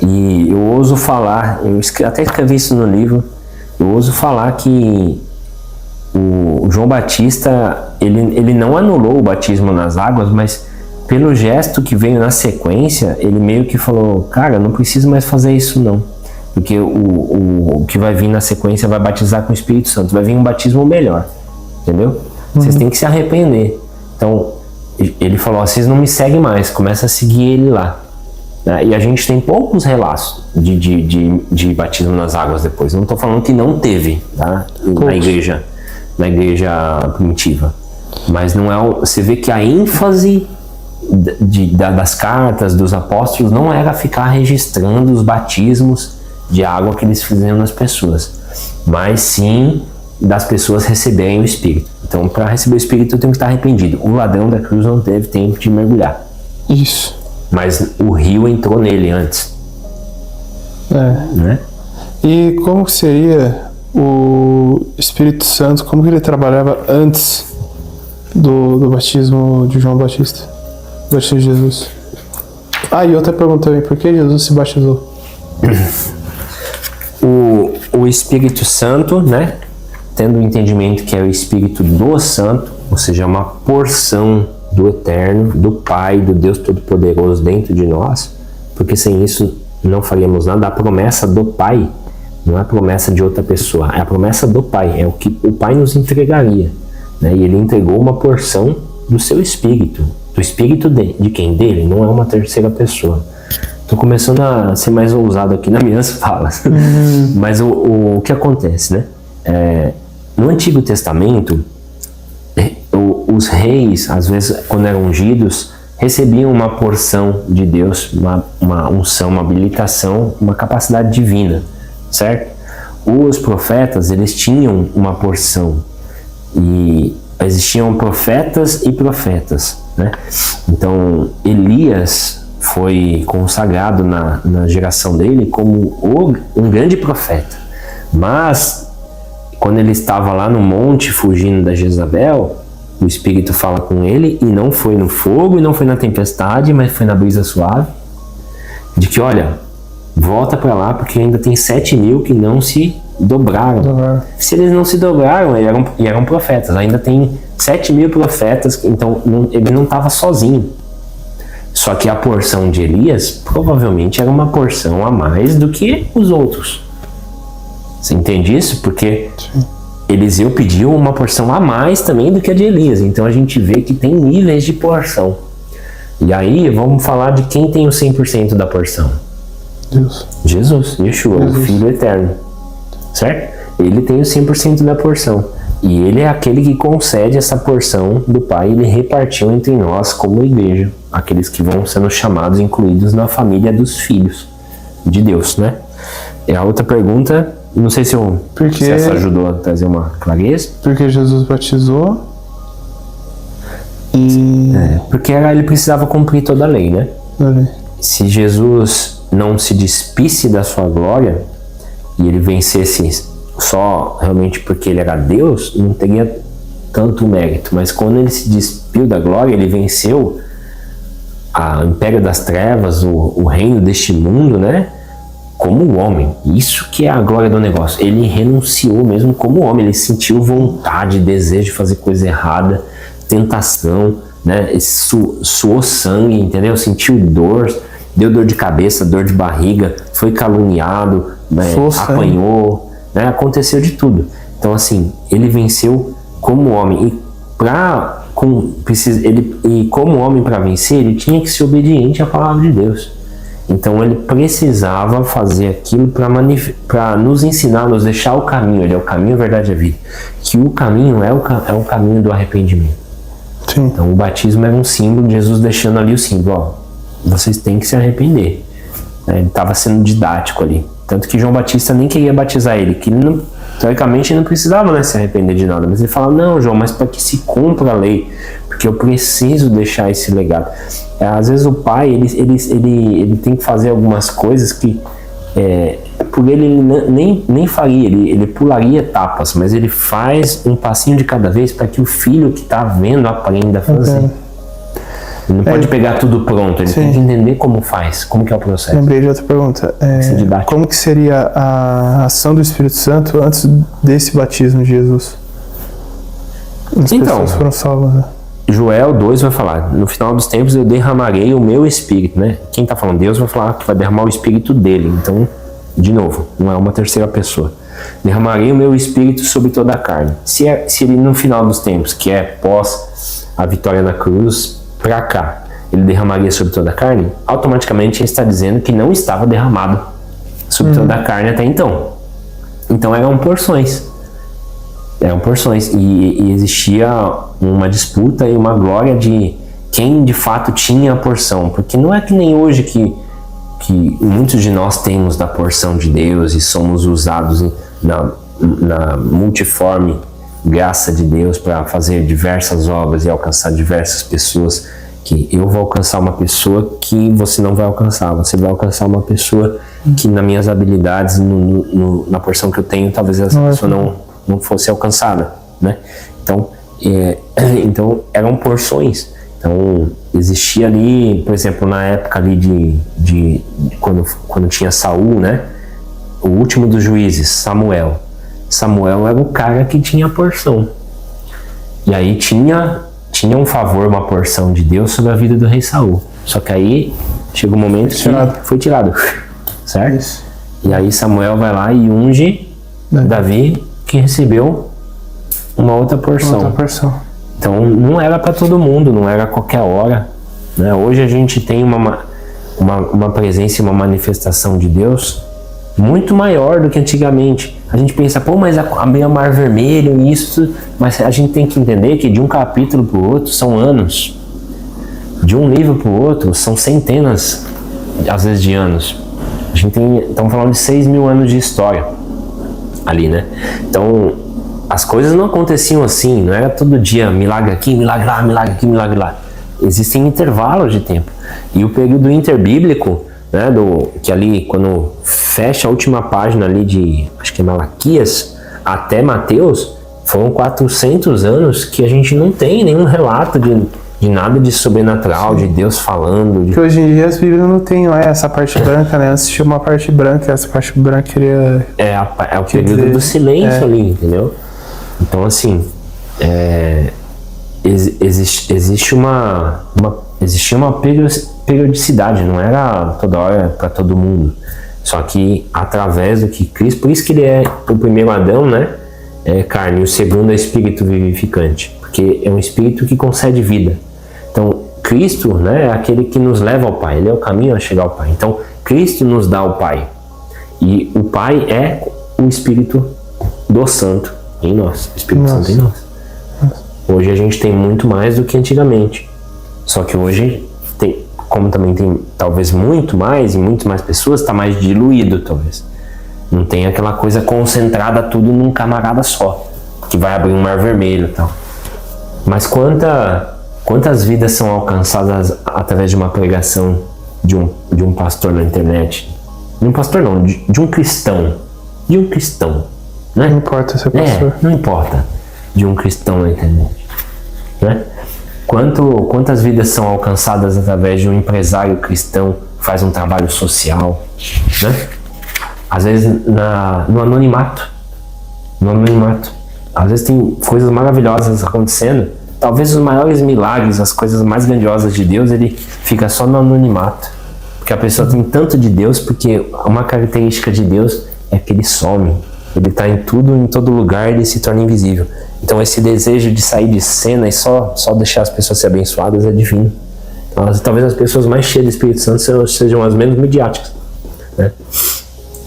E eu ouso falar, até escrevi isso no livro, eu ouso falar que o João Batista, ele não anulou o batismo nas águas, mas pelo gesto que veio na sequência, ele meio que falou, cara, não preciso mais fazer isso não, porque o que vai vir na sequência vai batizar com o Espírito Santo, vai vir um batismo melhor, entendeu? Vocês têm que se arrepender. Então ele falou, vocês não me seguem mais, começa a seguir ele lá, né? E a gente tem poucos relatos de batismo nas águas depois. Não estou falando que não teve, tá? na igreja primitiva, mas não é você vê que a ênfase das cartas dos apóstolos não era ficar registrando os batismos de água que eles fizeram nas pessoas, mas sim das pessoas receberem o Espírito. Então, para receber o Espírito, eu tenho que estar arrependido. O ladrão da cruz não teve tempo de mergulhar. Isso. Mas o rio entrou nele antes. Né? E como seria o Espírito Santo? Como que ele trabalhava antes do batismo de João Batista? Batismo de Jesus. E outra pergunta também, por que Jesus se batizou? O Espírito Santo, né? Tendo o entendimento que é o Espírito do Santo, ou seja, uma porção do Eterno, do Pai, do Deus Todo-Poderoso dentro de nós, porque sem isso não faríamos nada. A promessa do Pai não é a promessa de outra pessoa, é a promessa do Pai, é o que o Pai nos entregaria, né? E ele entregou uma porção do seu Espírito. Do Espírito de quem? Dele, não é uma terceira pessoa. Estou começando a ser mais ousado aqui nas minhas falas. Mas o que acontece, né? No Antigo Testamento, os reis, às vezes, quando eram ungidos, recebiam uma porção de Deus, uma unção, uma habilitação, uma capacidade divina, certo? Os profetas, eles tinham uma porção, e existiam profetas e profetas, né? Então, Elias foi consagrado na geração dele como um grande profeta, mas quando ele estava lá no monte fugindo da Jezabel, o Espírito fala com ele, e não foi no fogo e não foi na tempestade, mas foi na brisa suave, de que, olha, volta para lá porque ainda tem 7.000 que não se dobraram. Se eles não se dobraram, eram profetas, ainda tem 7.000 profetas, então ele não estava sozinho. Só que a porção de Elias provavelmente era uma porção a mais do que os outros. Você entende isso? Porque Eliseu pediu uma porção a mais também do que a de Elias. Então a gente vê que tem níveis de porção. E aí vamos falar de quem tem o 100% da porção. Deus. Jesus, Yeshua, o Filho Eterno. Certo? Ele tem o 100% da porção. E ele é aquele que concede essa porção do Pai. Ele repartiu entre nós como igreja. Aqueles que vão sendo chamados, incluídos na família dos filhos de Deus, né? E a outra pergunta, não sei se essa ajudou a trazer uma clareza. Porque Jesus batizou e... porque ele precisava cumprir toda a lei, né? Se Jesus não se despisse da sua glória e ele vencesse só realmente porque ele era Deus, não teria tanto mérito. Mas quando ele se despiu da glória, ele venceu o império das trevas, o reino deste mundo, né? Como homem. Isso que é a glória do negócio. Ele renunciou mesmo como homem. Ele sentiu vontade, desejo de fazer coisa errada, tentação, né? Suou sangue, entendeu? Sentiu dor, deu dor de cabeça, dor de barriga, foi caluniado, né? Apanhou, né? Aconteceu de tudo. Então, assim, ele venceu como homem. E como homem, para vencer, ele tinha que ser obediente à palavra de Deus. Então ele precisava fazer aquilo para nos ensinar, nos deixar o caminho. Ele é o caminho, a verdade e a vida. Que o caminho é o caminho do arrependimento. Sim. Então o batismo era um símbolo, de Jesus deixando ali o símbolo. Ó, vocês têm que se arrepender. Ele estava sendo didático ali. Tanto que João Batista nem queria batizar ele, que ele teoricamente ele não precisava, né, se arrepender de nada. Mas ele fala, não, João, mas para que se cumpra a lei, porque eu preciso deixar esse legado. Às vezes o pai, ele tem que fazer algumas coisas que por ele nem faria, ele pularia etapas, mas ele faz um passinho de cada vez para que o filho que está vendo aprenda a fazer. Ele não pode pegar tudo pronto, ele tem que entender como faz, como que é o processo. Lembrei de outra pergunta. Como que seria a ação do Espírito Santo antes desse batismo de Jesus? As pessoas foram salvas, né? Joel 2 vai falar, no final dos tempos eu derramarei o meu espírito, né? Quem está falando Deus vai falar que vai derramar o espírito dele. Então, de novo, não é uma terceira pessoa. Derramarei o meu espírito sobre toda a carne. Se ele no final dos tempos, que é pós a vitória na cruz, para cá, ele derramaria sobre toda a carne, automaticamente ele está dizendo que não estava derramado sobre toda a carne até então. Então eram porções. E existia uma disputa e uma glória de quem de fato tinha a porção. Porque não é que nem hoje que muitos de nós temos da porção de Deus e somos usados na multiforme graça de Deus para fazer diversas obras e alcançar diversas pessoas. Que eu vou alcançar uma pessoa que você não vai alcançar. Você vai alcançar uma pessoa que nas minhas habilidades, na porção que eu tenho, talvez essa pessoa não fosse alcançada, né? Então eram porções. Então existia ali, por exemplo, na época ali quando tinha Saul, né? O último dos juízes, Samuel era o cara que tinha a porção. E aí tinha um favor, uma porção de Deus sobre a vida do rei Saul. Só que aí chega um momento que foi tirado, certo? Isso. E aí Samuel vai lá e unge Davi, que recebeu uma outra porção. Então não era para todo mundo, não era a qualquer hora, né? Hoje a gente tem uma presença e uma manifestação de Deus muito maior do que antigamente. A gente pensa, mas abriu o Mar Vermelho, isso, mas a gente tem que entender que de um capítulo para o outro são anos. de um livro para o outro são centenas, às vezes, de anos. A gente estamos falando de 6.000 anos de história ali, né? Então, as coisas não aconteciam assim, não era todo dia milagre aqui, milagre lá, milagre aqui, milagre lá. Existem intervalos de tempo. E o período interbíblico, né, que ali, quando fecha a última página ali de, acho que é Malaquias, até Mateus, foram 400 anos que a gente não tem nenhum relato de nada de sobrenatural, de Deus falando. Porque hoje em dia as Bíblias não tem essa parte branca, né? Antes tinha uma parte branca, essa parte branca queria... É o período do silêncio ali, entendeu? Então, assim, existia uma periodicidade, não era toda hora para todo mundo. Só que através do que Cristo, por isso que ele é o primeiro Adão, né? É carne, e o segundo é espírito vivificante, porque é um espírito que concede vida. Então, Cristo, né, é aquele que nos leva ao Pai, ele é o caminho a chegar ao Pai. Então, Cristo nos dá o Pai, e o Pai é o Espírito do Santo em nós, o Espírito Santo em nós. Hoje a gente tem muito mais do que antigamente, só que hoje tem, como também tem talvez muito mais, e muito mais pessoas, está mais diluído talvez. Não tem aquela coisa concentrada tudo num camarada só, que vai abrir um mar vermelho e tal. Mas quantas vidas são alcançadas através de uma pregação de um pastor na internet? De um pastor não, de um cristão. De um cristão, né? Não importa se é pastor. Não importa. De um cristão na internet, né? Quantas vidas são alcançadas através de um empresário cristão que faz um trabalho social, né? Às vezes no anonimato. Às vezes tem coisas maravilhosas acontecendo. Talvez os maiores milagres, as coisas mais grandiosas de Deus, ele fica só no anonimato. Porque a pessoa tem tanto de Deus, porque uma característica de Deus é que ele some. Ele está em tudo, em todo lugar, ele se torna invisível. Então esse desejo de sair de cena e só deixar as pessoas ser abençoadas é divino. Então, talvez as pessoas mais cheias do Espírito Santo sejam as menos midiáticas, né?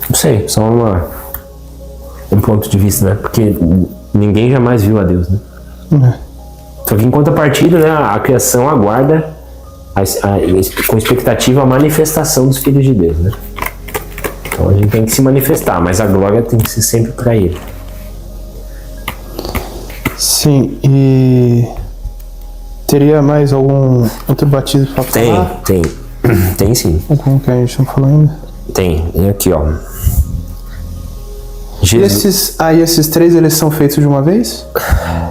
Não sei, só um ponto de vista, né? Porque ninguém jamais viu a Deus, né? Só que em contrapartida, né, a criação aguarda com expectativa a manifestação dos filhos de Deus, né? Então a gente tem que se manifestar, mas a glória tem que ser sempre para Ele. Sim, e teria mais algum outro batismo para falar? Tem sim. Como que a gente não falou ainda? Tem aqui, ó. Esses três, eles são feitos de uma vez?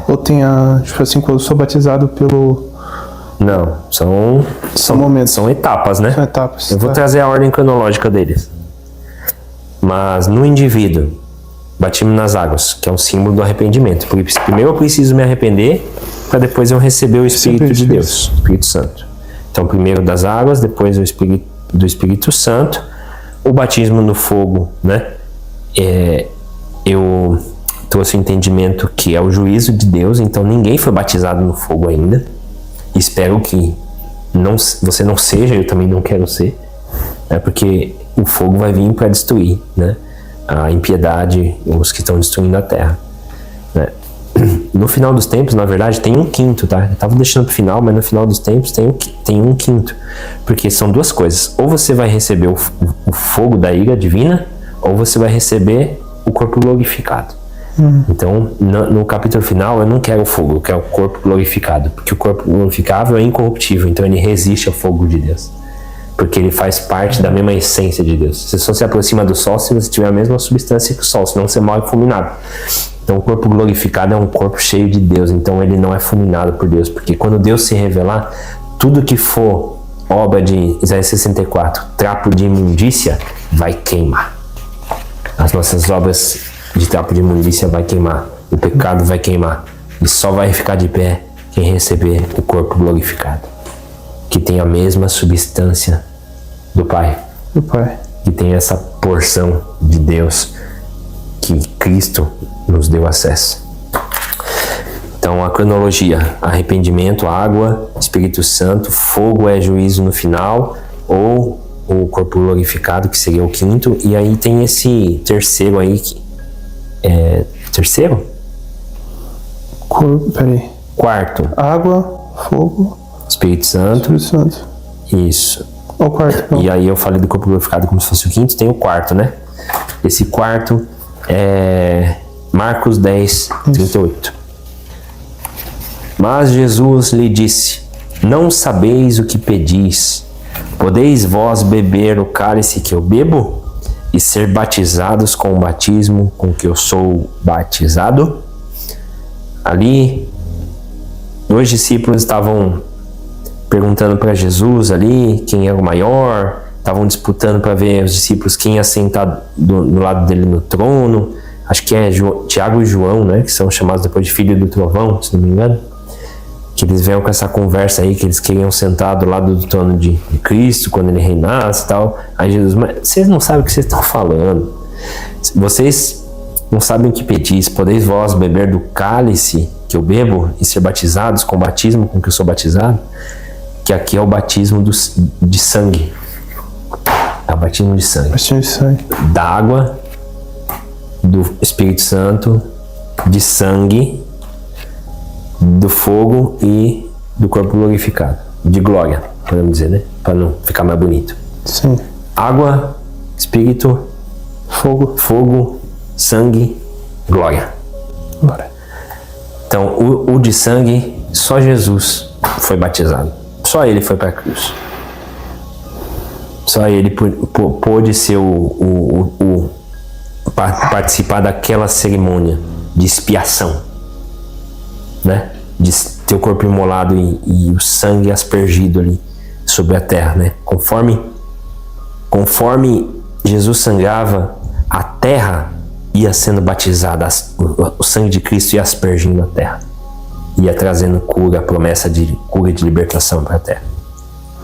Ou tem tipo assim, quando eu sou batizado pelo... Não, são momentos. São etapas, né? São etapas. Eu vou trazer a ordem cronológica deles. Mas no indivíduo, batismo nas águas, que é um símbolo do arrependimento. Porque primeiro eu preciso me arrepender, para depois eu receber o Espírito de Deus, o Espírito Santo. Então primeiro das águas, depois do Espírito Santo. O batismo no fogo, né? Eu trouxe o entendimento que é o juízo de Deus, então ninguém foi batizado no fogo ainda. Espero que você não seja, eu também não quero ser, né? Porque o fogo vai vir para destruir, né? A impiedade, os que estão destruindo a terra, né? No final dos tempos, na verdade, tem 1/5, tá? Eu estava deixando para o final, mas no final dos tempos tem 1/5, porque são duas coisas: ou você vai receber o fogo da ira divina, ou você vai receber o corpo glorificado. Então, no capítulo final, eu não quero o fogo, eu quero o corpo glorificado, porque o corpo glorificável é incorruptível, então ele resiste ao fogo de Deus, porque ele faz parte da mesma essência de Deus. Você só se aproxima do sol se você tiver a mesma substância que o sol, senão você morre fulminado. Então o corpo glorificado é um corpo cheio de Deus, então ele não é fulminado por Deus, porque quando Deus se revelar, tudo que for obra de Isaías 64, trapo de imundícia, vai queimar. As nossas obras de trapo de imundícia vai queimar, o pecado vai queimar, e só vai ficar de pé quem receber o corpo glorificado, que tem a mesma substância do Pai, que tem essa porção de Deus que Cristo nos deu acesso. Então a cronologia: arrependimento, água, Espírito Santo, fogo é juízo no final, ou o corpo glorificado, que seria o 5º, e aí tem esse terceiro aí, que é terceiro? Peraí. 4. Água, fogo, Espírito Santo. Espírito Santo. Isso. O quarto, não. E aí eu falei do corpo glorificado como se fosse o quinto, tem o quarto, né? Esse quarto é Marcos 10, 38. Mas Jesus lhe disse: não sabeis o que pedis. Podeis vós beber o cálice que eu bebo? E ser batizados com o batismo com que eu sou batizado? Ali, 2 discípulos estavam perguntando para Jesus ali quem era o maior, estavam disputando para ver os discípulos quem ia sentar do lado dele no trono. Acho que é Tiago e João, né, que são chamados depois de filho do trovão, se não me engano. Que eles vieram com essa conversa aí, que eles queriam sentar do lado do trono de Cristo quando ele reinasse e tal. Aí Jesus: mas vocês não sabem o que vocês estão falando. Vocês não sabem o que pedis. Podeis vós beber do cálice que eu bebo e ser batizados com o batismo com que eu sou batizado? Que aqui é o batismo de sangue. É o batismo de sangue. Batismo de sangue. Da água, do Espírito Santo, de sangue, do fogo e do corpo glorificado. De glória, podemos dizer, né? Para não ficar mais bonito. Sim. Água, Espírito, fogo, sangue, glória. Glória. Então, o de sangue, só Jesus foi batizado. Só ele foi para a cruz. Só ele pôde ser participar daquela cerimônia de expiação, né? De ter o corpo imolado e o sangue aspergido ali sobre a terra, né? Conforme Jesus sangrava, a terra ia sendo batizada, o sangue de Cristo ia aspergindo a terra, ia trazendo cura, a promessa de cura e de libertação para a terra.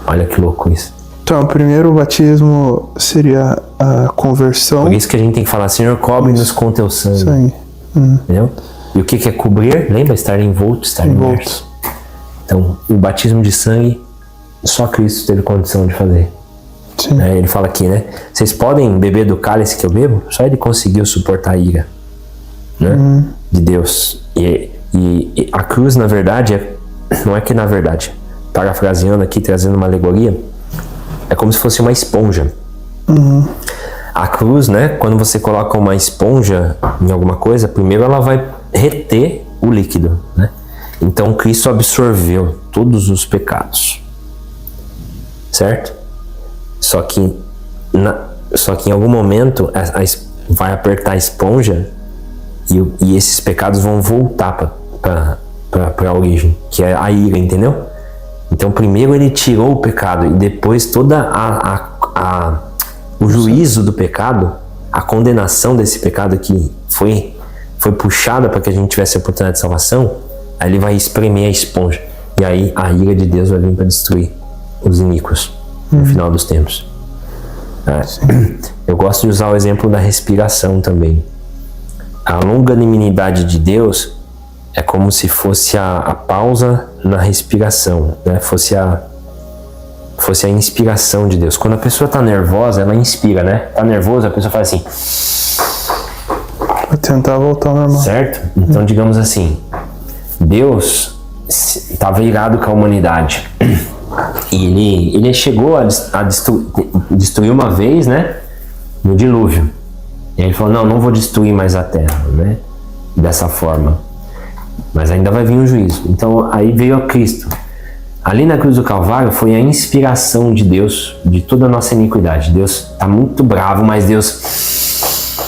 Olha que louco isso. Então, o primeiro batismo seria a conversão. Por isso que a gente tem que falar: Senhor, cobre-nos com teu sangue. Sangue. Entendeu? E o que é cobrir? Lembra? Estar envolto, estar imerso. Então, o batismo de sangue, só Cristo teve condição de fazer. Sim. Ele fala aqui, né? Vocês podem beber do cálice que eu bebo? Só ele conseguiu suportar a ira, né? De Deus. E a cruz, na verdade, não é que na verdade, parafraseando aqui, trazendo uma alegoria, é como se fosse uma esponja. A cruz, né? Quando você coloca uma esponja em alguma coisa, primeiro ela vai reter o líquido, né? Então Cristo absorveu todos os pecados, certo? Só que em algum momento vai apertar a esponja e esses pecados vão voltar para a origem, que é a ira, entendeu? Então primeiro ele tirou o pecado e depois toda o juízo do pecado, a condenação desse pecado que foi puxada para que a gente tivesse a oportunidade de salvação, aí ele vai espremer a esponja. E aí a ira de Deus vai vir para destruir os iníquos no final dos tempos. Eu gosto de usar o exemplo da respiração também. A longanimidade de Deus é como se fosse a pausa na respiração, né? Fosse a inspiração de Deus. Quando a pessoa está nervosa, ela inspira, né? Tá nervosa, a pessoa faz assim. Pra tentar voltar ao normal. Certo? Então, digamos assim, Deus estava irado com a humanidade. E ele chegou a destruir uma vez, né? No dilúvio. E ele falou: não vou destruir mais a terra, né? Dessa forma. Mas ainda vai vir um juízo. Então, aí veio a Cristo. Ali na cruz do Calvário foi a inspiração de Deus de toda a nossa iniquidade. Deus está muito bravo, mas Deus,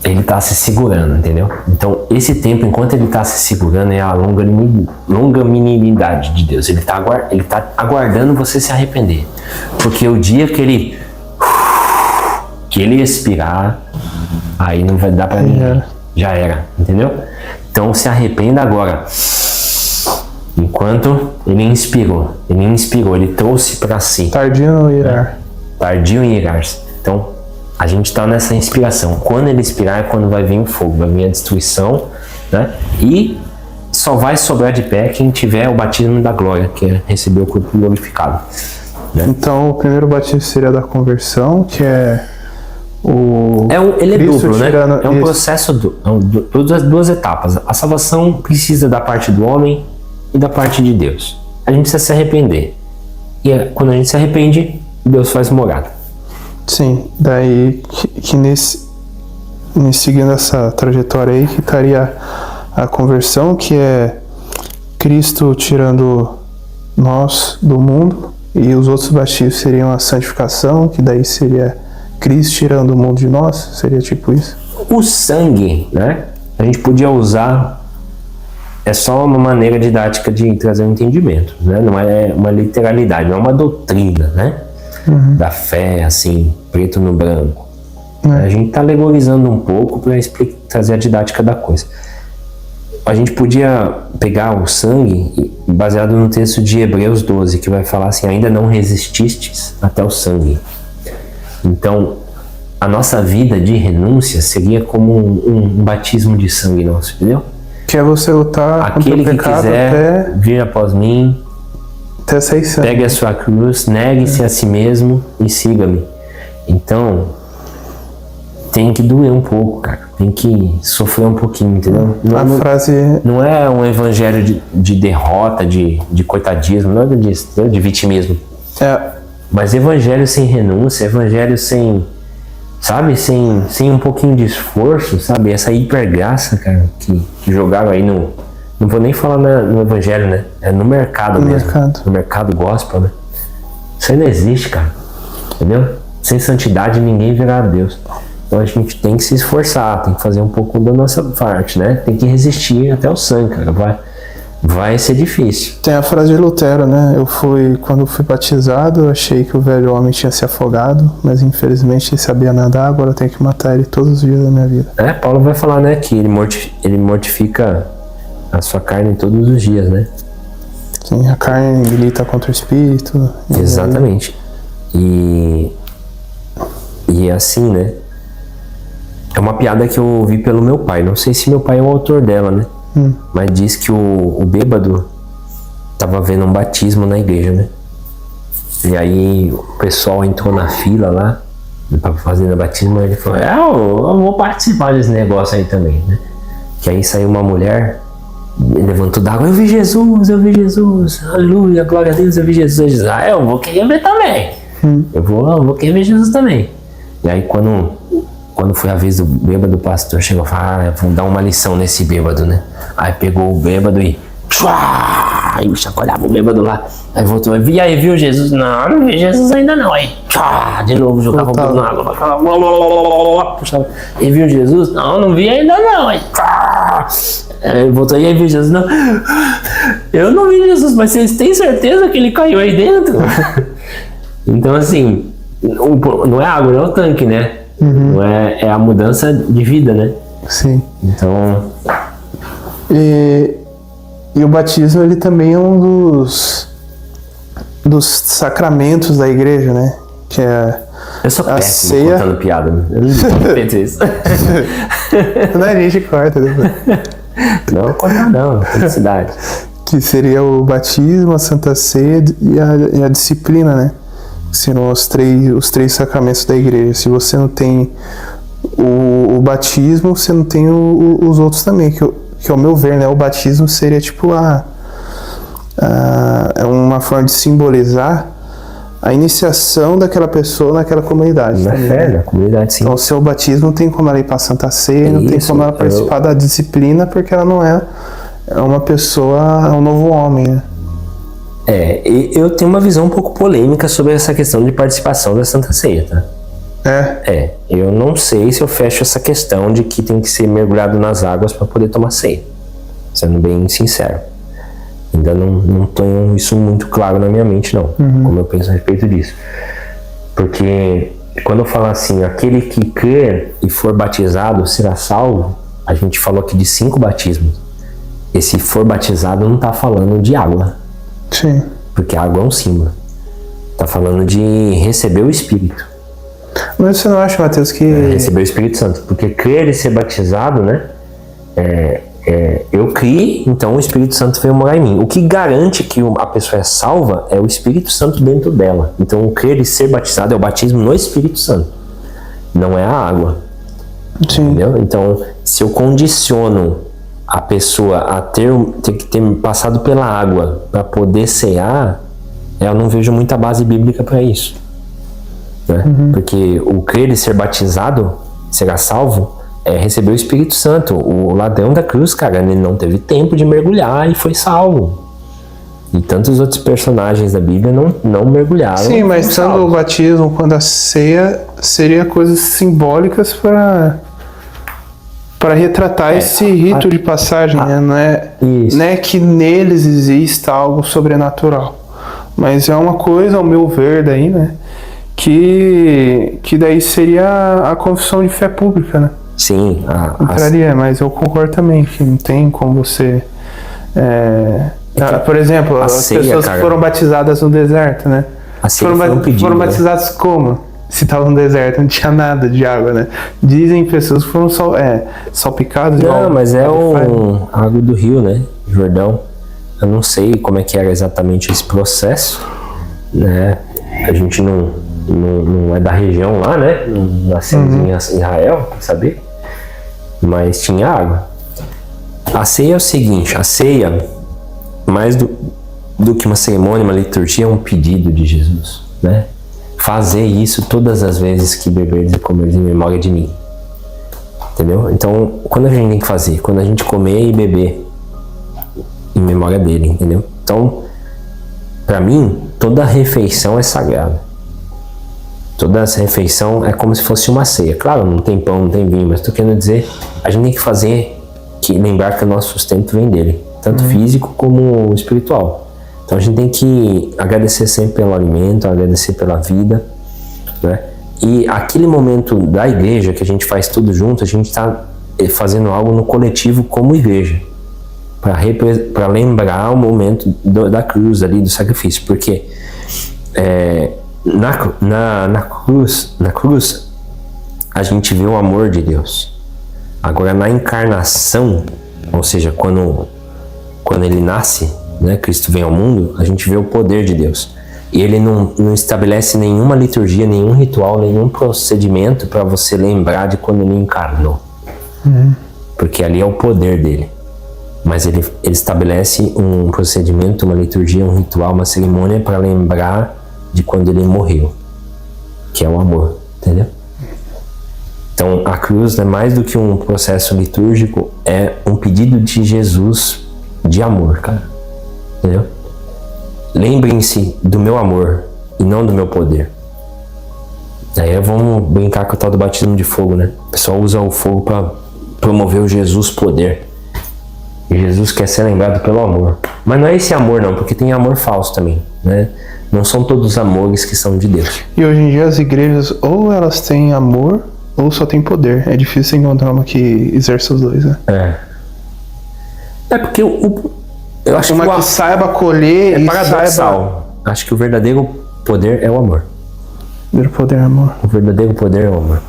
ele está se segurando, entendeu? Então, esse tempo, enquanto ele está se segurando, é a longanimidade de Deus. Ele está aguardando você se arrepender. Porque o dia que ele expirar, aí não vai dar para ninguém. Já era, entendeu? Então, se arrependa agora. Enquanto ele inspirou, ele trouxe para si. Tardio em irar. Tardio em irar-se. Então, a gente está nessa inspiração. Quando ele expirar é quando vai vir o fogo, vai vir a destruição, né? E só vai sobrar de pé quem tiver o batismo da glória, que é receber o corpo glorificado, né? Então, o primeiro batismo seria da conversão, que é ele é Cristo duplo, né? É um isso. processo duas etapas. A salvação precisa da parte do homem e da parte de Deus. a gente precisa se arrepender. E quando a gente se arrepende, Deus faz morada. Sim, daí que seguindo essa trajetória aí, que estaria a conversão, que é Cristo tirando nós do mundo, e os outros batismos seriam a santificação, que daí seria Cristo tirando o mundo de nós, seria tipo isso? O sangue, né? A gente podia usar, é só uma maneira didática de trazer um entendimento, né? Não é uma literalidade, não é uma doutrina, né? Da fé, assim, preto no branco. A gente está alegorizando um pouco para trazer a didática da coisa. A gente podia pegar o sangue baseado no texto de Hebreus 12, que vai falar assim: ainda não resististes até o sangue. Então, a nossa vida de renúncia seria como um batismo de sangue nosso, entendeu? Que é você lutar aquele contra o pecado que quiser até vir após mim, até sair sangue. pegue a sua cruz, negue-se a si mesmo e siga-me. Então, tem que doer um pouco, cara. Tem que sofrer um pouquinho, entendeu? Não é um evangelho de derrota, de coitadismo, nada disso, entendeu? De vitimismo. Mas evangelho sem renúncia, evangelho sem, sabe, sem um pouquinho de esforço, sabe? Essa hipergraça, cara, que jogaram aí no... Não vou nem falar no evangelho, né? É no mercado mesmo. No mercado gospel, né? Isso aí não existe, cara. Entendeu? Sem santidade ninguém verá a Deus. Então a gente tem que se esforçar, tem que fazer um pouco da nossa parte, né? Tem que resistir até o sangue, cara. Vai ser difícil. Tem a frase de Lutero, né? Quando fui batizado, eu achei que o velho homem tinha se afogado, mas infelizmente ele sabia nadar, agora eu tenho que matar ele todos os dias da minha vida. Paulo vai falar, né, que ele mortifica a sua carne todos os dias, né? Sim, a carne milita contra o espírito. Exatamente. E assim, né? É uma piada que eu ouvi pelo meu pai. Não sei se meu pai é o autor dela, né? Mas diz que o bêbado tava vendo um batismo na igreja, né? E aí o pessoal entrou na fila lá pra fazer o batismo, e ele falou: eu vou participar desse negócio aí também, né? Que aí saiu uma mulher, levantou d'água: eu vi Jesus, aleluia, glória a Deus, eu vi Jesus. Diz: eu vou querer ver também. Eu vou querer ver Jesus também. E aí quando foi a vez do bêbado, o pastor chegou e falou: vou dar uma lição nesse bêbado, né? Aí pegou o bêbado e chacoalhava o bêbado lá. Aí voltou: e aí, viu Jesus? Não vi Jesus ainda não. Aí de novo jogava o bêbado na água. Puxava: e viu Jesus? Não vi ainda não. Aí voltou: e aí, viu Jesus? Não, eu não vi Jesus, mas vocês têm certeza que ele caiu aí dentro? Então, assim, não é água, não é o tanque, né? Não é a mudança de vida, né? Sim. Então... E o batismo, ele também é um dos sacramentos da igreja, né? Que é eu sou a péssimo ceia. Contando piada, né? Eu não feito isso. Não, a gente corta depois. Não, corta não, felicidade. Que seria o batismo, a Santa Ceia e a disciplina, né? Serão os três sacramentos da igreja. Se você não tem o batismo, você não tem os outros também, que ao meu ver, né, o batismo seria tipo é uma forma de simbolizar a iniciação daquela pessoa naquela comunidade. Na fé, na comunidade, sim. Então, o seu batismo não tem como ela ir para a Santa Ceia, não tem como ela participar da disciplina, porque ela não é uma pessoa, é um novo homem, né? Eu tenho uma visão um pouco polêmica sobre essa questão de participação da Santa Ceia, tá? Eu não sei se eu fecho essa questão de que tem que ser mergulhado nas águas para poder tomar ceia, sendo bem sincero. Ainda não tenho isso muito claro na minha mente, não, como eu penso a respeito disso. Porque quando eu falo assim, aquele que crer e for batizado será salvo, a gente falou aqui de 5 batismos. Esse for batizado não está falando de água. Sim. Porque a água é um símbolo. Está falando de receber o Espírito. Mas você não acha, Mateus, que... receber o Espírito Santo. Porque crer e ser batizado, né? Eu criei, então o Espírito Santo veio morar em mim. O que garante que a pessoa é salva é o Espírito Santo dentro dela. Então o crer e ser batizado é o batismo no Espírito Santo. Não é a água. Sim. Entendeu? Então, se eu condiciono a pessoa a ter que ter passado pela água para poder cear, eu não vejo muita base bíblica para isso, né? Porque o crer e ser batizado, será salvo, é receber o Espírito Santo. O ladrão da cruz, cara, ele não teve tempo de mergulhar e foi salvo. E tantos outros personagens da Bíblia não mergulharam. Sim, mas tanto o batismo quanto a ceia seria coisas simbólicas para retratar esse rito de passagem, né? Não é que neles exista algo sobrenatural, mas é uma coisa, ao meu ver, daí, né? Que daí seria a confissão de fé pública, né? Sim. Entraria, mas eu concordo também que não tem como você... por exemplo, as ceia, pessoas que foram batizadas no deserto, né? A ceia foi um pedido, foram batizadas como? Se estava no deserto, não tinha nada de água, né? Dizem pessoas que foram salpicadas. Não, mas é a água do rio, né? Jordão. Eu não sei como é que era exatamente esse processo, né? A gente não é da região lá, né? Não nasceu em Israel, pra saber. Mas tinha água. A ceia é o seguinte, a ceia, mais do que uma cerimônia, uma liturgia, é um pedido de Jesus, né? Fazer isso todas as vezes que beberdes e comerdes em memória de mim. Entendeu? Então, quando a gente tem que fazer? Quando a gente comer e beber em memória dele, entendeu? Então, para mim, toda refeição é sagrada. Toda essa refeição é como se fosse uma ceia. Claro, não tem pão, não tem vinho, mas tô querendo dizer, a gente tem que fazer, lembrar que o nosso sustento vem dele, tanto físico como espiritual. Então a gente tem que agradecer sempre pelo alimento, agradecer pela vida, né? E aquele momento da igreja que a gente faz tudo junto, a gente está fazendo algo no coletivo como igreja, para lembrar o momento da cruz ali, do sacrifício, porque na cruz a gente vê o amor de Deus. Agora na encarnação, ou seja, quando ele nasce, né, Cristo vem ao mundo, a gente vê o poder de Deus. E ele não estabelece nenhuma liturgia, nenhum ritual, nenhum procedimento para você lembrar de quando ele encarnou. Porque ali é o poder dele. Mas ele estabelece um procedimento, uma liturgia, um ritual, uma cerimônia para lembrar de quando ele morreu, que é o amor, entendeu? Então a cruz é mais do que um processo litúrgico, é um pedido de Jesus de amor, cara. Entendeu? Lembrem-se do meu amor e não do meu poder. Aí vamos brincar com o tal do batismo de fogo, né? O pessoal usa o fogo para promover o Jesus poder. E Jesus quer ser lembrado pelo amor. Mas não é esse amor não, porque tem amor falso também, né? Não são todos os amores que são de Deus. E hoje em dia as igrejas ou elas têm amor ou só tem poder. É difícil encontrar uma que exerce os dois, né? É porque eu acho que saiba acolher e paradoxal. Acho que o verdadeiro poder é o amor. O verdadeiro poder é o amor. O verdadeiro poder é o amor.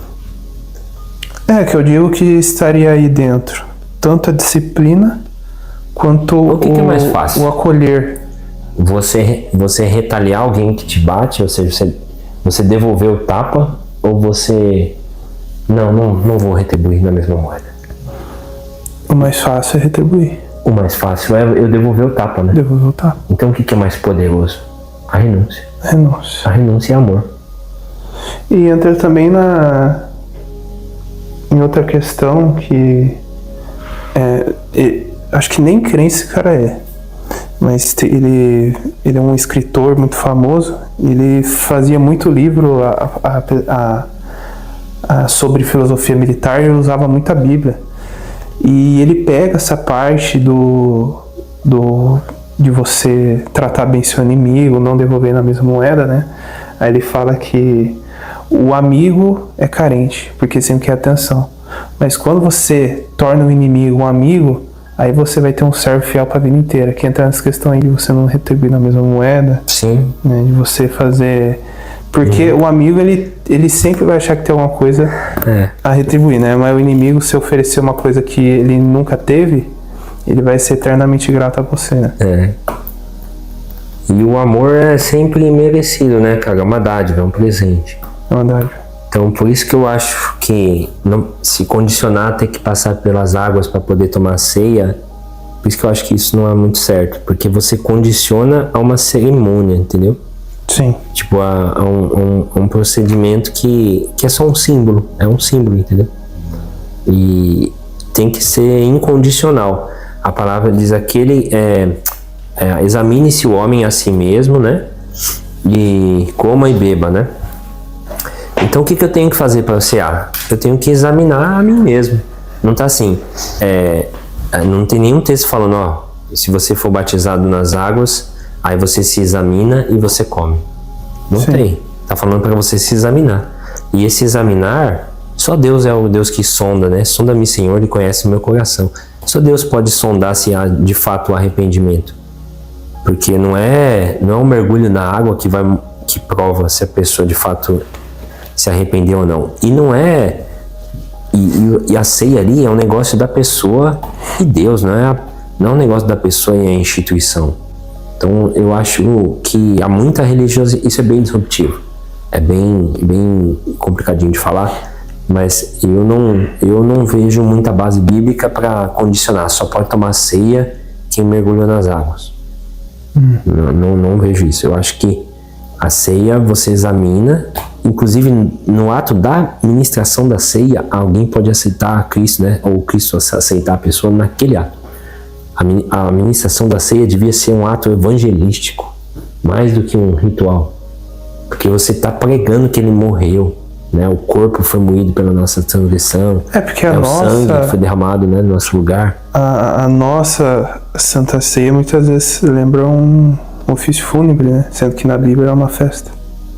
Que eu digo que estaria aí dentro tanto a disciplina quanto o que é mais fácil? O acolher. Você retaliar alguém que te bate, ou seja, você devolver o tapa, ou você não vou retribuir na mesma moeda. O mais fácil é retribuir. O mais fácil é eu devolver o tapa, né? Devolver o tapa. Então o que é mais poderoso? A renúncia. A renúncia é amor. E entra também em outra questão que acho que nem crente esse cara é, mas ele é um escritor muito famoso. Ele fazia muito livro sobre filosofia militar e usava muito a Bíblia. E ele pega essa parte de você tratar bem seu inimigo, não devolver na mesma moeda, né? Aí ele fala que o amigo é carente, porque sempre quer atenção. Mas quando você torna o inimigo um amigo, aí você vai ter um servo fiel para a vida inteira. Que entra nessa questão aí de você não retribuir na mesma moeda. Sim. Né? De você fazer... Porque o amigo, ele sempre vai achar que tem alguma coisa a retribuir, né? Mas o inimigo, se oferecer uma coisa que ele nunca teve, ele vai ser eternamente grato a você, né? E o amor é sempre merecido, né, cara? É uma dádiva, é um presente. É uma dádiva. Então, por isso que eu acho que não, se condicionar a ter que passar pelas águas para poder tomar ceia, por isso que eu acho que isso não é muito certo, porque você condiciona a uma cerimônia, entendeu? Sim. Tipo, a um procedimento que é só um símbolo, entendeu? E tem que ser incondicional. A palavra diz examine-se o homem a si mesmo, né? E coma e beba, né? Então o que eu tenho que fazer para cear? Eu tenho que examinar a mim mesmo. Não tá assim, não tem nenhum texto falando, ó, se você for batizado nas águas, aí você se examina e você come. Não Sim. tem. Tá falando para você se examinar. E esse examinar, só Deus é o Deus que sonda, né? Sonda-me, Senhor, e conhece o meu coração. Só Deus pode sondar se há de fato o arrependimento. Porque não é um mergulho na água que prova se a pessoa de fato se arrependeu ou não. E não é... E a ceia ali é um negócio da pessoa e Deus, não é um negócio da pessoa e a instituição. Então eu acho que há muita religiosidade, isso é bem disruptivo, é bem complicadinho de falar, mas eu não vejo muita base bíblica para condicionar, só pode tomar ceia quem mergulhou nas águas. Não vejo isso. Eu acho que a ceia você examina, inclusive no ato da ministração da ceia, alguém pode aceitar Cristo, né? Ou Cristo aceitar a pessoa naquele ato. A ministração da ceia devia ser um ato evangelístico, mais do que um ritual, porque você está pregando que ele morreu, né? O corpo foi moído pela nossa transgressão, porque o sangue foi derramado, né, no nosso lugar. A nossa Santa Ceia muitas vezes lembra um ofício fúnebre, né? Sendo que na Bíblia é uma festa.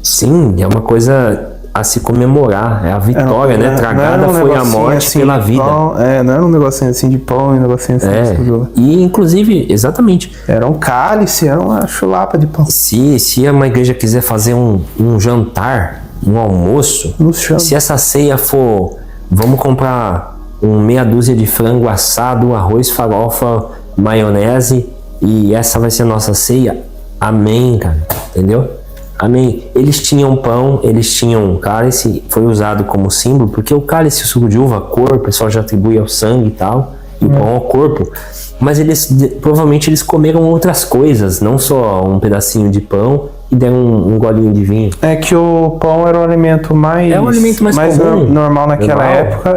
Sim, é uma coisa a se comemorar, é a vitória, né? Tragada foi a morte assim pela vida. Pão, não era um negocinho assim de pão, um negocinho assim de e inclusive, exatamente. Era um cálice, era uma chulapa de pão. Se uma igreja quiser fazer um jantar, um almoço, se essa ceia for, vamos comprar meia dúzia de frango assado, arroz, farofa, maionese, e essa vai ser a nossa ceia, amém, cara, entendeu? Amém. Eles tinham pão, eles tinham cálice, foi usado como símbolo, porque o cálice, o suco de uva, a cor, o pessoal já atribui ao sangue e tal, e o pão ao corpo. Mas provavelmente eles comeram outras coisas, não só um pedacinho de pão e deram um golinho de vinho. É que o pão era o alimento mais... É o alimento mais comum, normal naquela época.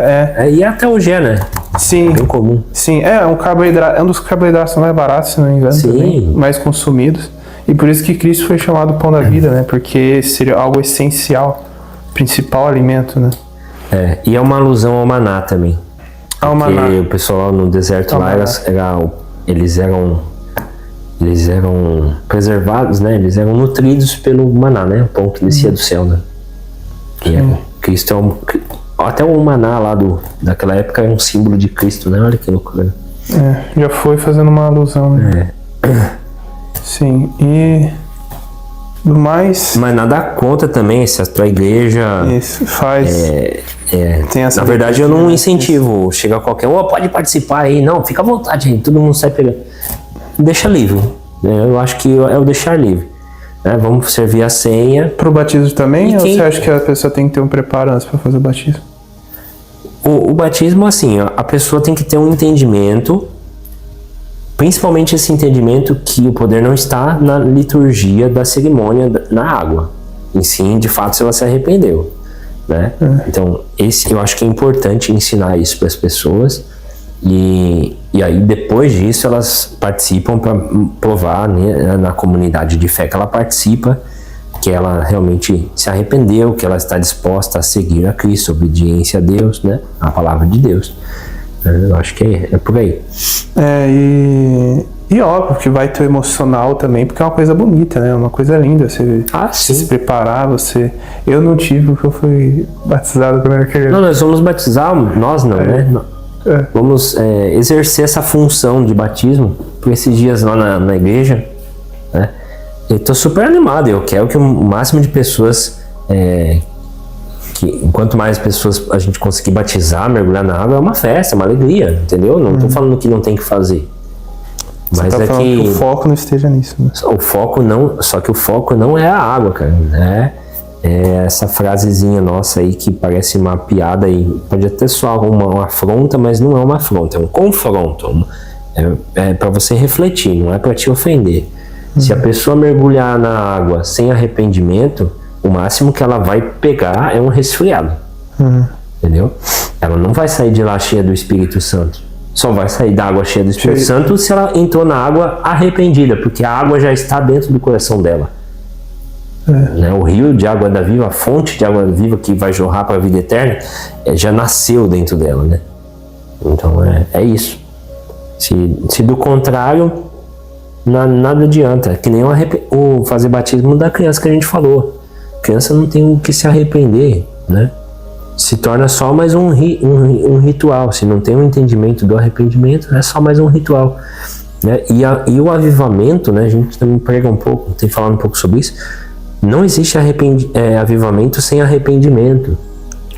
E até hoje né? Sim. É bem comum. Sim, um carboidrato, é um dos carboidratos mais baratos, se não me engano, também, mais consumidos. E por isso que Cristo foi chamado pão da vida, né? Porque seria algo essencial, principal alimento, né? E é uma alusão ao maná também. Ao maná. Porque o pessoal no deserto lá, eles eram preservados, né? Eles eram nutridos pelo maná, né? O pão que descia do céu, né? Cristo até o maná lá daquela época é um símbolo de Cristo, né? Olha que loucura. Já foi fazendo uma alusão, né? Sim, e do mais... Mas nada contra também, se a tua igreja... Isso, faz... Tem essa, na verdade, eu não incentivo. Chega qualquer um, pode participar aí. Não, fica à vontade, gente, todo mundo sai pegando. Deixa livre. Eu acho que é o deixar livre. Vamos servir a ceia. Pro batismo também? Ou você acha que a pessoa tem que ter um preparo antes para fazer o batismo? O batismo, assim, a pessoa tem que ter um entendimento... Principalmente esse entendimento que o poder não está na liturgia da cerimônia na água. E sim, de fato, se ela se arrependeu. Né? Então, eu acho que é importante ensinar isso para as pessoas. E aí, depois disso, elas participam para provar, né, na comunidade de fé que ela participa, que ela realmente se arrependeu, que ela está disposta a seguir a Cristo, obediência a Deus, né? A palavra de Deus. Eu acho que é por aí. E óbvio que vai ter o emocional também, porque é uma coisa bonita, né? Uma coisa linda. Você se preparar, Eu não tive, porque eu fui batizado quando era criança. Não, nós vamos batizar, nós não, né? Vamos exercer essa função de batismo por esses dias lá na igreja, né? Eu tô super animado, eu quero que o máximo de pessoas... Quanto mais pessoas a gente conseguir batizar, mergulhar na água, é uma festa, é uma alegria, entendeu? Não tô falando que não tem que fazer. Mas você tá falando que o foco não esteja nisso, né? Só que o foco não é a água, cara. é essa frasezinha nossa aí que parece uma piada e pode até soar uma afronta, mas não é uma afronta, é um confronto. É para você refletir, não é para te ofender. Se a pessoa mergulhar na água sem arrependimento, o máximo que ela vai pegar é um resfriado. Entendeu? Ela não vai sair de lá cheia do Espírito Santo. Só vai sair da água cheia do Espírito Santo se ela entrou na água arrependida, porque a água já está dentro do coração dela. Né? O rio de água da viva, a fonte de água viva que vai jorrar para a vida eterna, já nasceu dentro dela, né? Então é isso. Se do contrário, nada adianta. É que nem o fazer batismo da criança que a gente falou. A criança não tem o que se arrepender, né? Se torna só mais um ritual. Se não tem um entendimento do arrependimento, é só mais um ritual, né? E o avivamento, né? A gente também prega um pouco, tem falado um pouco sobre isso. Não existe avivamento sem arrependimento.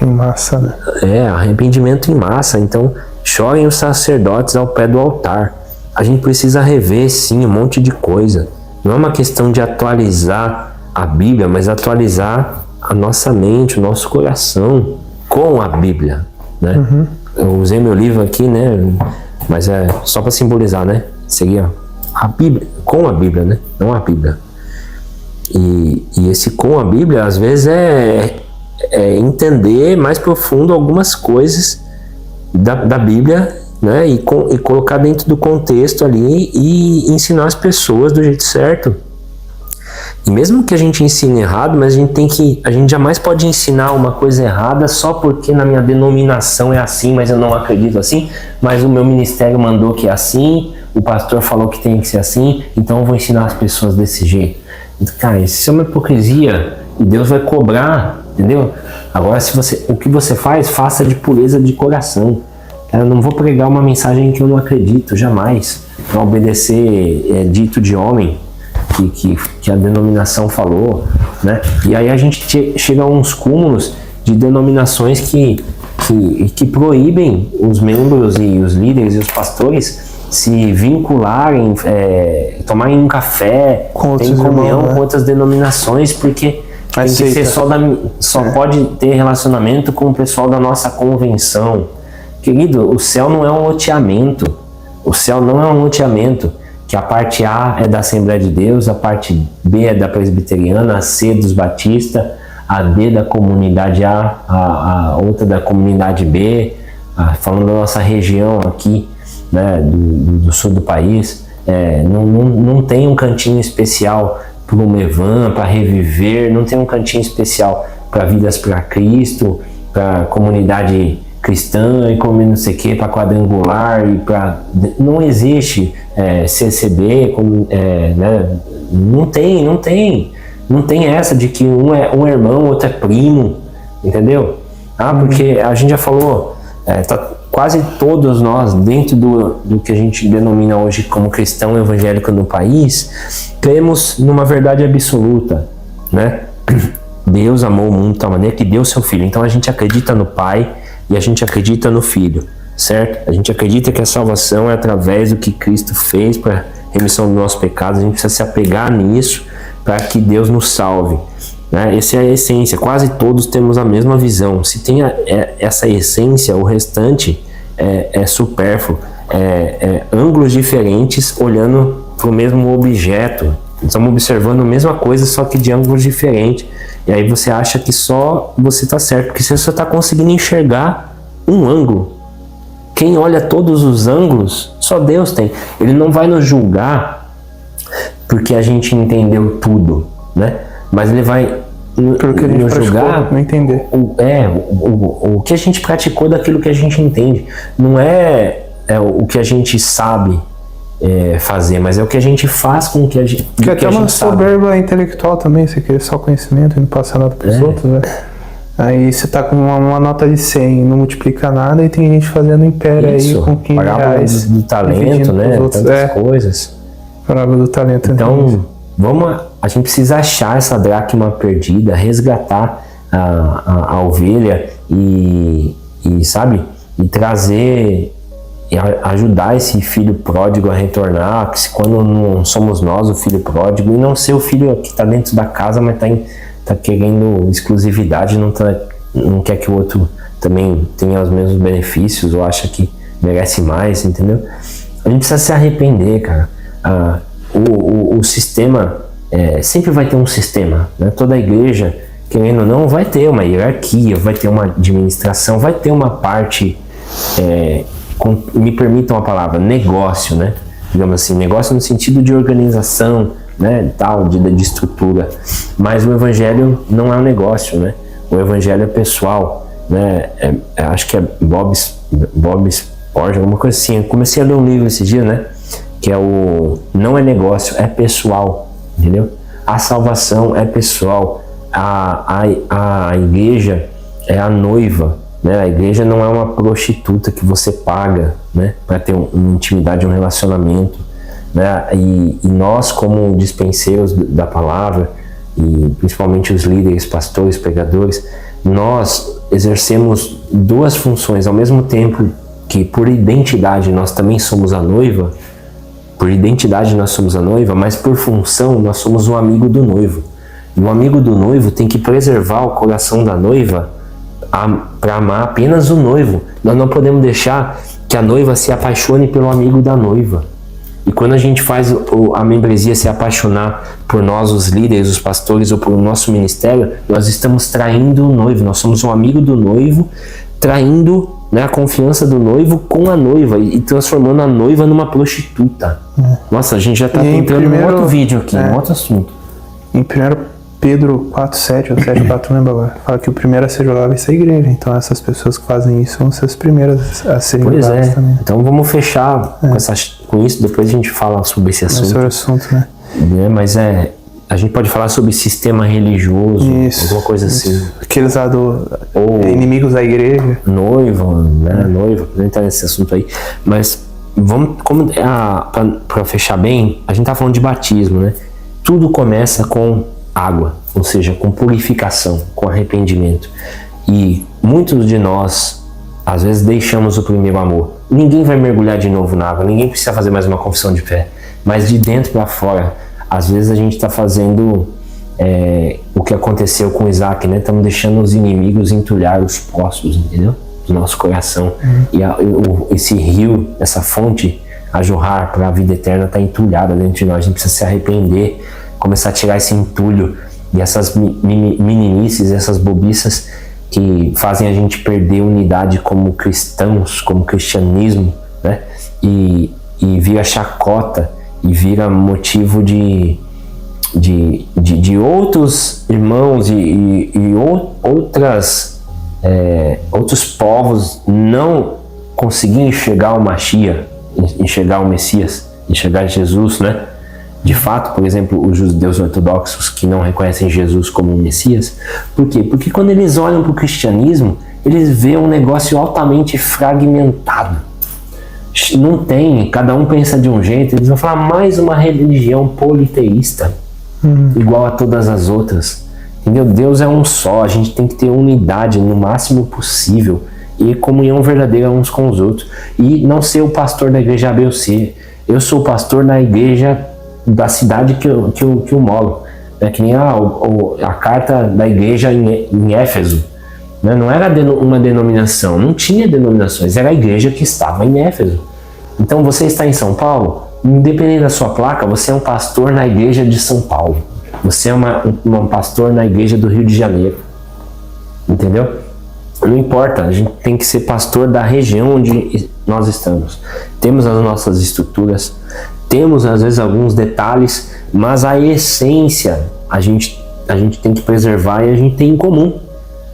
Em massa, né? Arrependimento em massa. Então, chorem os sacerdotes ao pé do altar. A gente precisa rever, sim, um monte de coisa. Não é uma questão de atualizar a Bíblia, mas atualizar a nossa mente, o nosso coração com a Bíblia, né? Eu usei meu livro aqui, né? Mas é só para simbolizar, né? Seria a Bíblia, com a Bíblia, né? Não a Bíblia. E esse com a Bíblia, às vezes, é entender mais profundo algumas coisas da Bíblia, né? E colocar dentro do contexto ali e ensinar as pessoas do jeito certo. E mesmo que a gente ensine errado, mas a gente jamais pode ensinar uma coisa errada só porque na minha denominação é assim, mas eu não acredito assim, mas o meu ministério mandou que é assim, o pastor falou que tem que ser assim, então eu vou ensinar as pessoas desse jeito. Cara, isso é uma hipocrisia e Deus vai cobrar, entendeu? Agora, o que você faz, faça de pureza de coração. Eu não vou pregar uma mensagem que eu não acredito, jamais. Para obedecer dito de homem que a denominação falou, né? E aí a gente chega a uns cúmulos de denominações que proíbem os membros e os líderes e os pastores se vincularem, tomarem um café, terem comunhão com outras denominações, porque tem que ser só pode ter relacionamento com o pessoal da nossa convenção. Querido, o céu não é um loteamento. O céu não é um loteamento. Que a parte A é da Assembleia de Deus, a parte B é da Presbiteriana, a C dos Batistas, a D da comunidade a outra da comunidade B, falando da nossa região aqui, né, do sul do país. Não tem um cantinho especial para o Mevan, para Reviver, não tem um cantinho especial para Vidas para Cristo, para comunidade cristã e como não sei o que, para Quadrangular e para... Não existe CCD, né? Não tem essa de que um é irmão, outro é primo, entendeu? Porque a gente já falou, quase todos nós, dentro do que a gente denomina hoje como cristão evangélico no país, cremos numa verdade absoluta, né? Deus amou o mundo de tal maneira que deu seu Filho. Então a gente acredita no Pai e a gente acredita no Filho, certo? A gente acredita que a salvação é através do que Cristo fez para remissão dos nossos pecados. A gente precisa se apegar nisso para que Deus nos salve, né? Essa é a essência. Quase todos temos a mesma visão. Se tem essa essência, o restante é supérfluo. Ângulos diferentes olhando para o mesmo objeto. Estamos observando a mesma coisa, só que de ângulos diferentes. E aí você acha que só você está certo, porque você só está conseguindo enxergar um ângulo. Quem olha todos os ângulos, só Deus tem. Ele não vai nos julgar porque a gente entendeu tudo, né? Mas ele vai nos julgar, não entender. O que a gente praticou daquilo que a gente entende. Não é o que a gente sabe fazer, mas é o que a gente faz com o que a gente sabe. Que até uma soberba intelectual também, você quer só conhecimento e não passa nada para os outros, né? Aí você tá com uma nota de 100, não multiplica nada, e tem gente fazendo império aí com 15 reais. Do talento, né? Tantas coisas. Parábola do talento. Então, a gente precisa achar essa dracma perdida, resgatar a ovelha e trazer e ajudar esse filho pródigo a retornar, quando não somos nós o filho pródigo, e não ser o filho que está dentro da casa, mas está tá querendo exclusividade, não quer que o outro também tenha os mesmos benefícios ou acha que merece mais, entendeu? A gente precisa se arrepender, cara. O sistema, sempre vai ter um sistema, né? Toda igreja, querendo ou não, vai ter uma hierarquia, vai ter uma administração, vai ter uma parte, me permitam a palavra, negócio, né? Digamos assim, negócio no sentido de organização, né, tal, de estrutura. Mas o evangelho não é um negócio, né? O evangelho é pessoal, né? Acho que é Bob Sporge, alguma coisa assim. Eu comecei a ler um livro esse dia, né? Que é não é negócio, é pessoal, entendeu? A salvação é pessoal. A igreja é a noiva, né? A igreja não é uma prostituta que você paga, né, para ter uma intimidade, um relacionamento, né? E nós, como dispenseiros da palavra, e principalmente os líderes, pastores, pregadores, nós exercemos duas funções ao mesmo tempo que, por identidade, nós também somos a noiva. Por identidade nós somos a noiva, mas por função nós somos o amigo do noivo. E o amigo do noivo tem que preservar o coração da noiva para amar apenas o noivo. Nós não podemos deixar que a noiva se apaixone pelo amigo da noiva. E quando a gente faz a membresia se apaixonar por nós, os líderes, os pastores, ou por nosso ministério, nós estamos traindo o noivo. Nós somos um amigo do noivo, traindo, né, a confiança do noivo com a noiva e transformando a noiva numa prostituta. Nossa, a gente já está entrando num outro vídeo aqui, um outro assunto. Em 1 Pedro 4,7 ou 7,4, não lembro agora, fala que o primeiro a ser julgado vai ser a igreja. Então essas pessoas que fazem isso vão ser as primeiras a serem julgadas também. Então vamos fechar com isso, depois a gente fala sobre esse assunto. Sobre o assunto, né? Mas a gente pode falar sobre sistema religioso, alguma coisa assim. Aqueles lá inimigos da igreja. Noiva, né? Noiva, não entrar nesse assunto aí. Mas vamos, para fechar bem, a gente tá falando de batismo, né? Tudo começa com água, ou seja, com purificação, com arrependimento. E muitos de nós, às vezes, deixamos o primeiro amor. Ninguém vai mergulhar de novo na água, ninguém precisa fazer mais uma confissão de fé. Mas de dentro para fora, às vezes a gente está fazendo o que aconteceu com Isaac, né? Estamos deixando os inimigos entulhar os poços, entendeu? Do nosso coração. E esse rio, essa fonte a jorrar para a vida eterna está entulhada dentro de nós. A gente precisa se arrepender, começar a tirar esse entulho e essas meninices, essas bobiças que fazem a gente perder unidade como cristãos, como cristianismo, né? E vira chacota e vira motivo de outros irmãos e outros povos não conseguirem enxergar o Mashiach, enxergar o Messias, enxergar Jesus, né? De fato, por exemplo, os judeus ortodoxos que não reconhecem Jesus como o Messias. Por quê? Porque quando eles olham para o cristianismo, eles veem um negócio altamente fragmentado. Não tem, cada um pensa de um jeito, eles vão falar mais uma religião politeísta, igual a todas as outras. Entendeu? Deus é um só, a gente tem que ter unidade no máximo possível e comunhão verdadeira uns com os outros. E não ser o pastor da igreja ABC. Eu sou o pastor da igreja da cidade que eu moro. É que nem a carta da igreja em Éfeso. Né? Não era uma denominação, não tinha denominações, era a igreja que estava em Éfeso. Então você está em São Paulo, independente da sua placa, você é um pastor na igreja de São Paulo. Você é um pastor na igreja do Rio de Janeiro. Entendeu? Não importa, a gente tem que ser pastor da região onde nós estamos. Temos as nossas estruturas, temos às vezes alguns detalhes, mas a essência a gente tem que preservar e a gente tem em comum.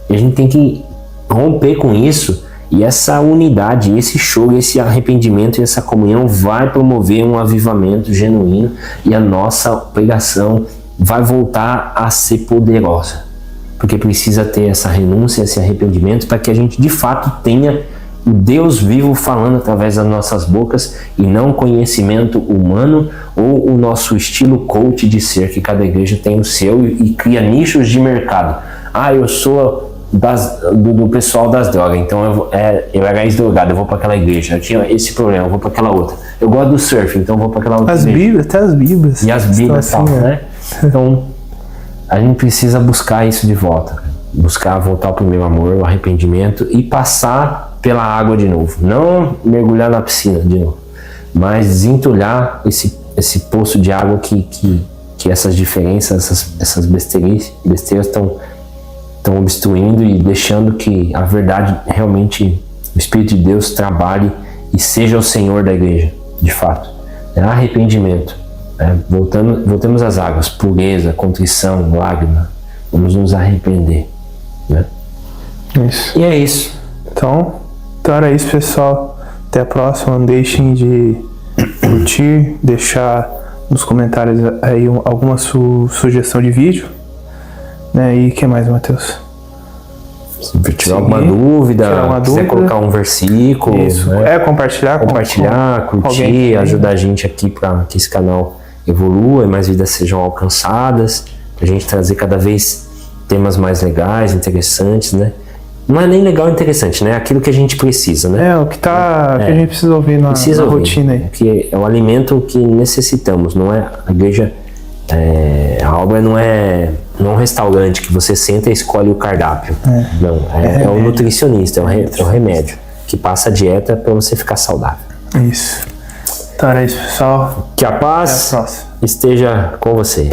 E a gente tem que romper com isso, e essa unidade, esse choro, esse arrependimento e essa comunhão vai promover um avivamento genuíno e a nossa pregação vai voltar a ser poderosa. Porque precisa ter essa renúncia, esse arrependimento para que a gente de fato tenha o Deus vivo falando através das nossas bocas e não conhecimento humano ou o nosso estilo coach de ser, que cada igreja tem o seu e cria nichos de mercado. Eu sou do pessoal das drogas, então eu era ex-drogado, eu vou para aquela igreja. Eu tinha esse problema, eu vou para aquela outra. Eu gosto do surf, então eu vou para aquela outra igreja. Até as Bíblias. E as Bíblias, assim, né? Então, a gente precisa buscar isso de volta. Buscar voltar ao primeiro amor, o arrependimento e passar pela água de novo. Não mergulhar na piscina de novo, mas desentulhar esse poço de água que essas diferenças, essas besteiras estão obstruindo e deixando que a verdade realmente, o Espírito de Deus trabalhe e seja o Senhor da igreja, de fato. É arrependimento. Voltemos às águas, pureza, contrição, lágrima. Vamos nos arrepender. Né? Isso. E é isso. Então era isso, pessoal. Até a próxima. Não deixem de curtir, deixar nos comentários aí alguma sugestão de vídeo. Né? E o que mais, Matheus? Se tiver alguma dúvida, quiser colocar um versículo. Isso. Né? Compartilhar, curtir, ajudar a gente aqui para que esse canal evolua e mais vidas sejam alcançadas. A gente trazer cada vez temas mais legais, interessantes, né? Não é nem legal e interessante, né? Aquilo que a gente precisa, né? O que a gente precisa ouvir na rotina aí. Que é o alimento que necessitamos, não é? A igreja, a obra não é um restaurante que você senta e escolhe o cardápio. Não, é um nutricionista, é um remédio que passa a dieta para você ficar saudável. Isso. Então era isso, pessoal. Que a paz esteja com você.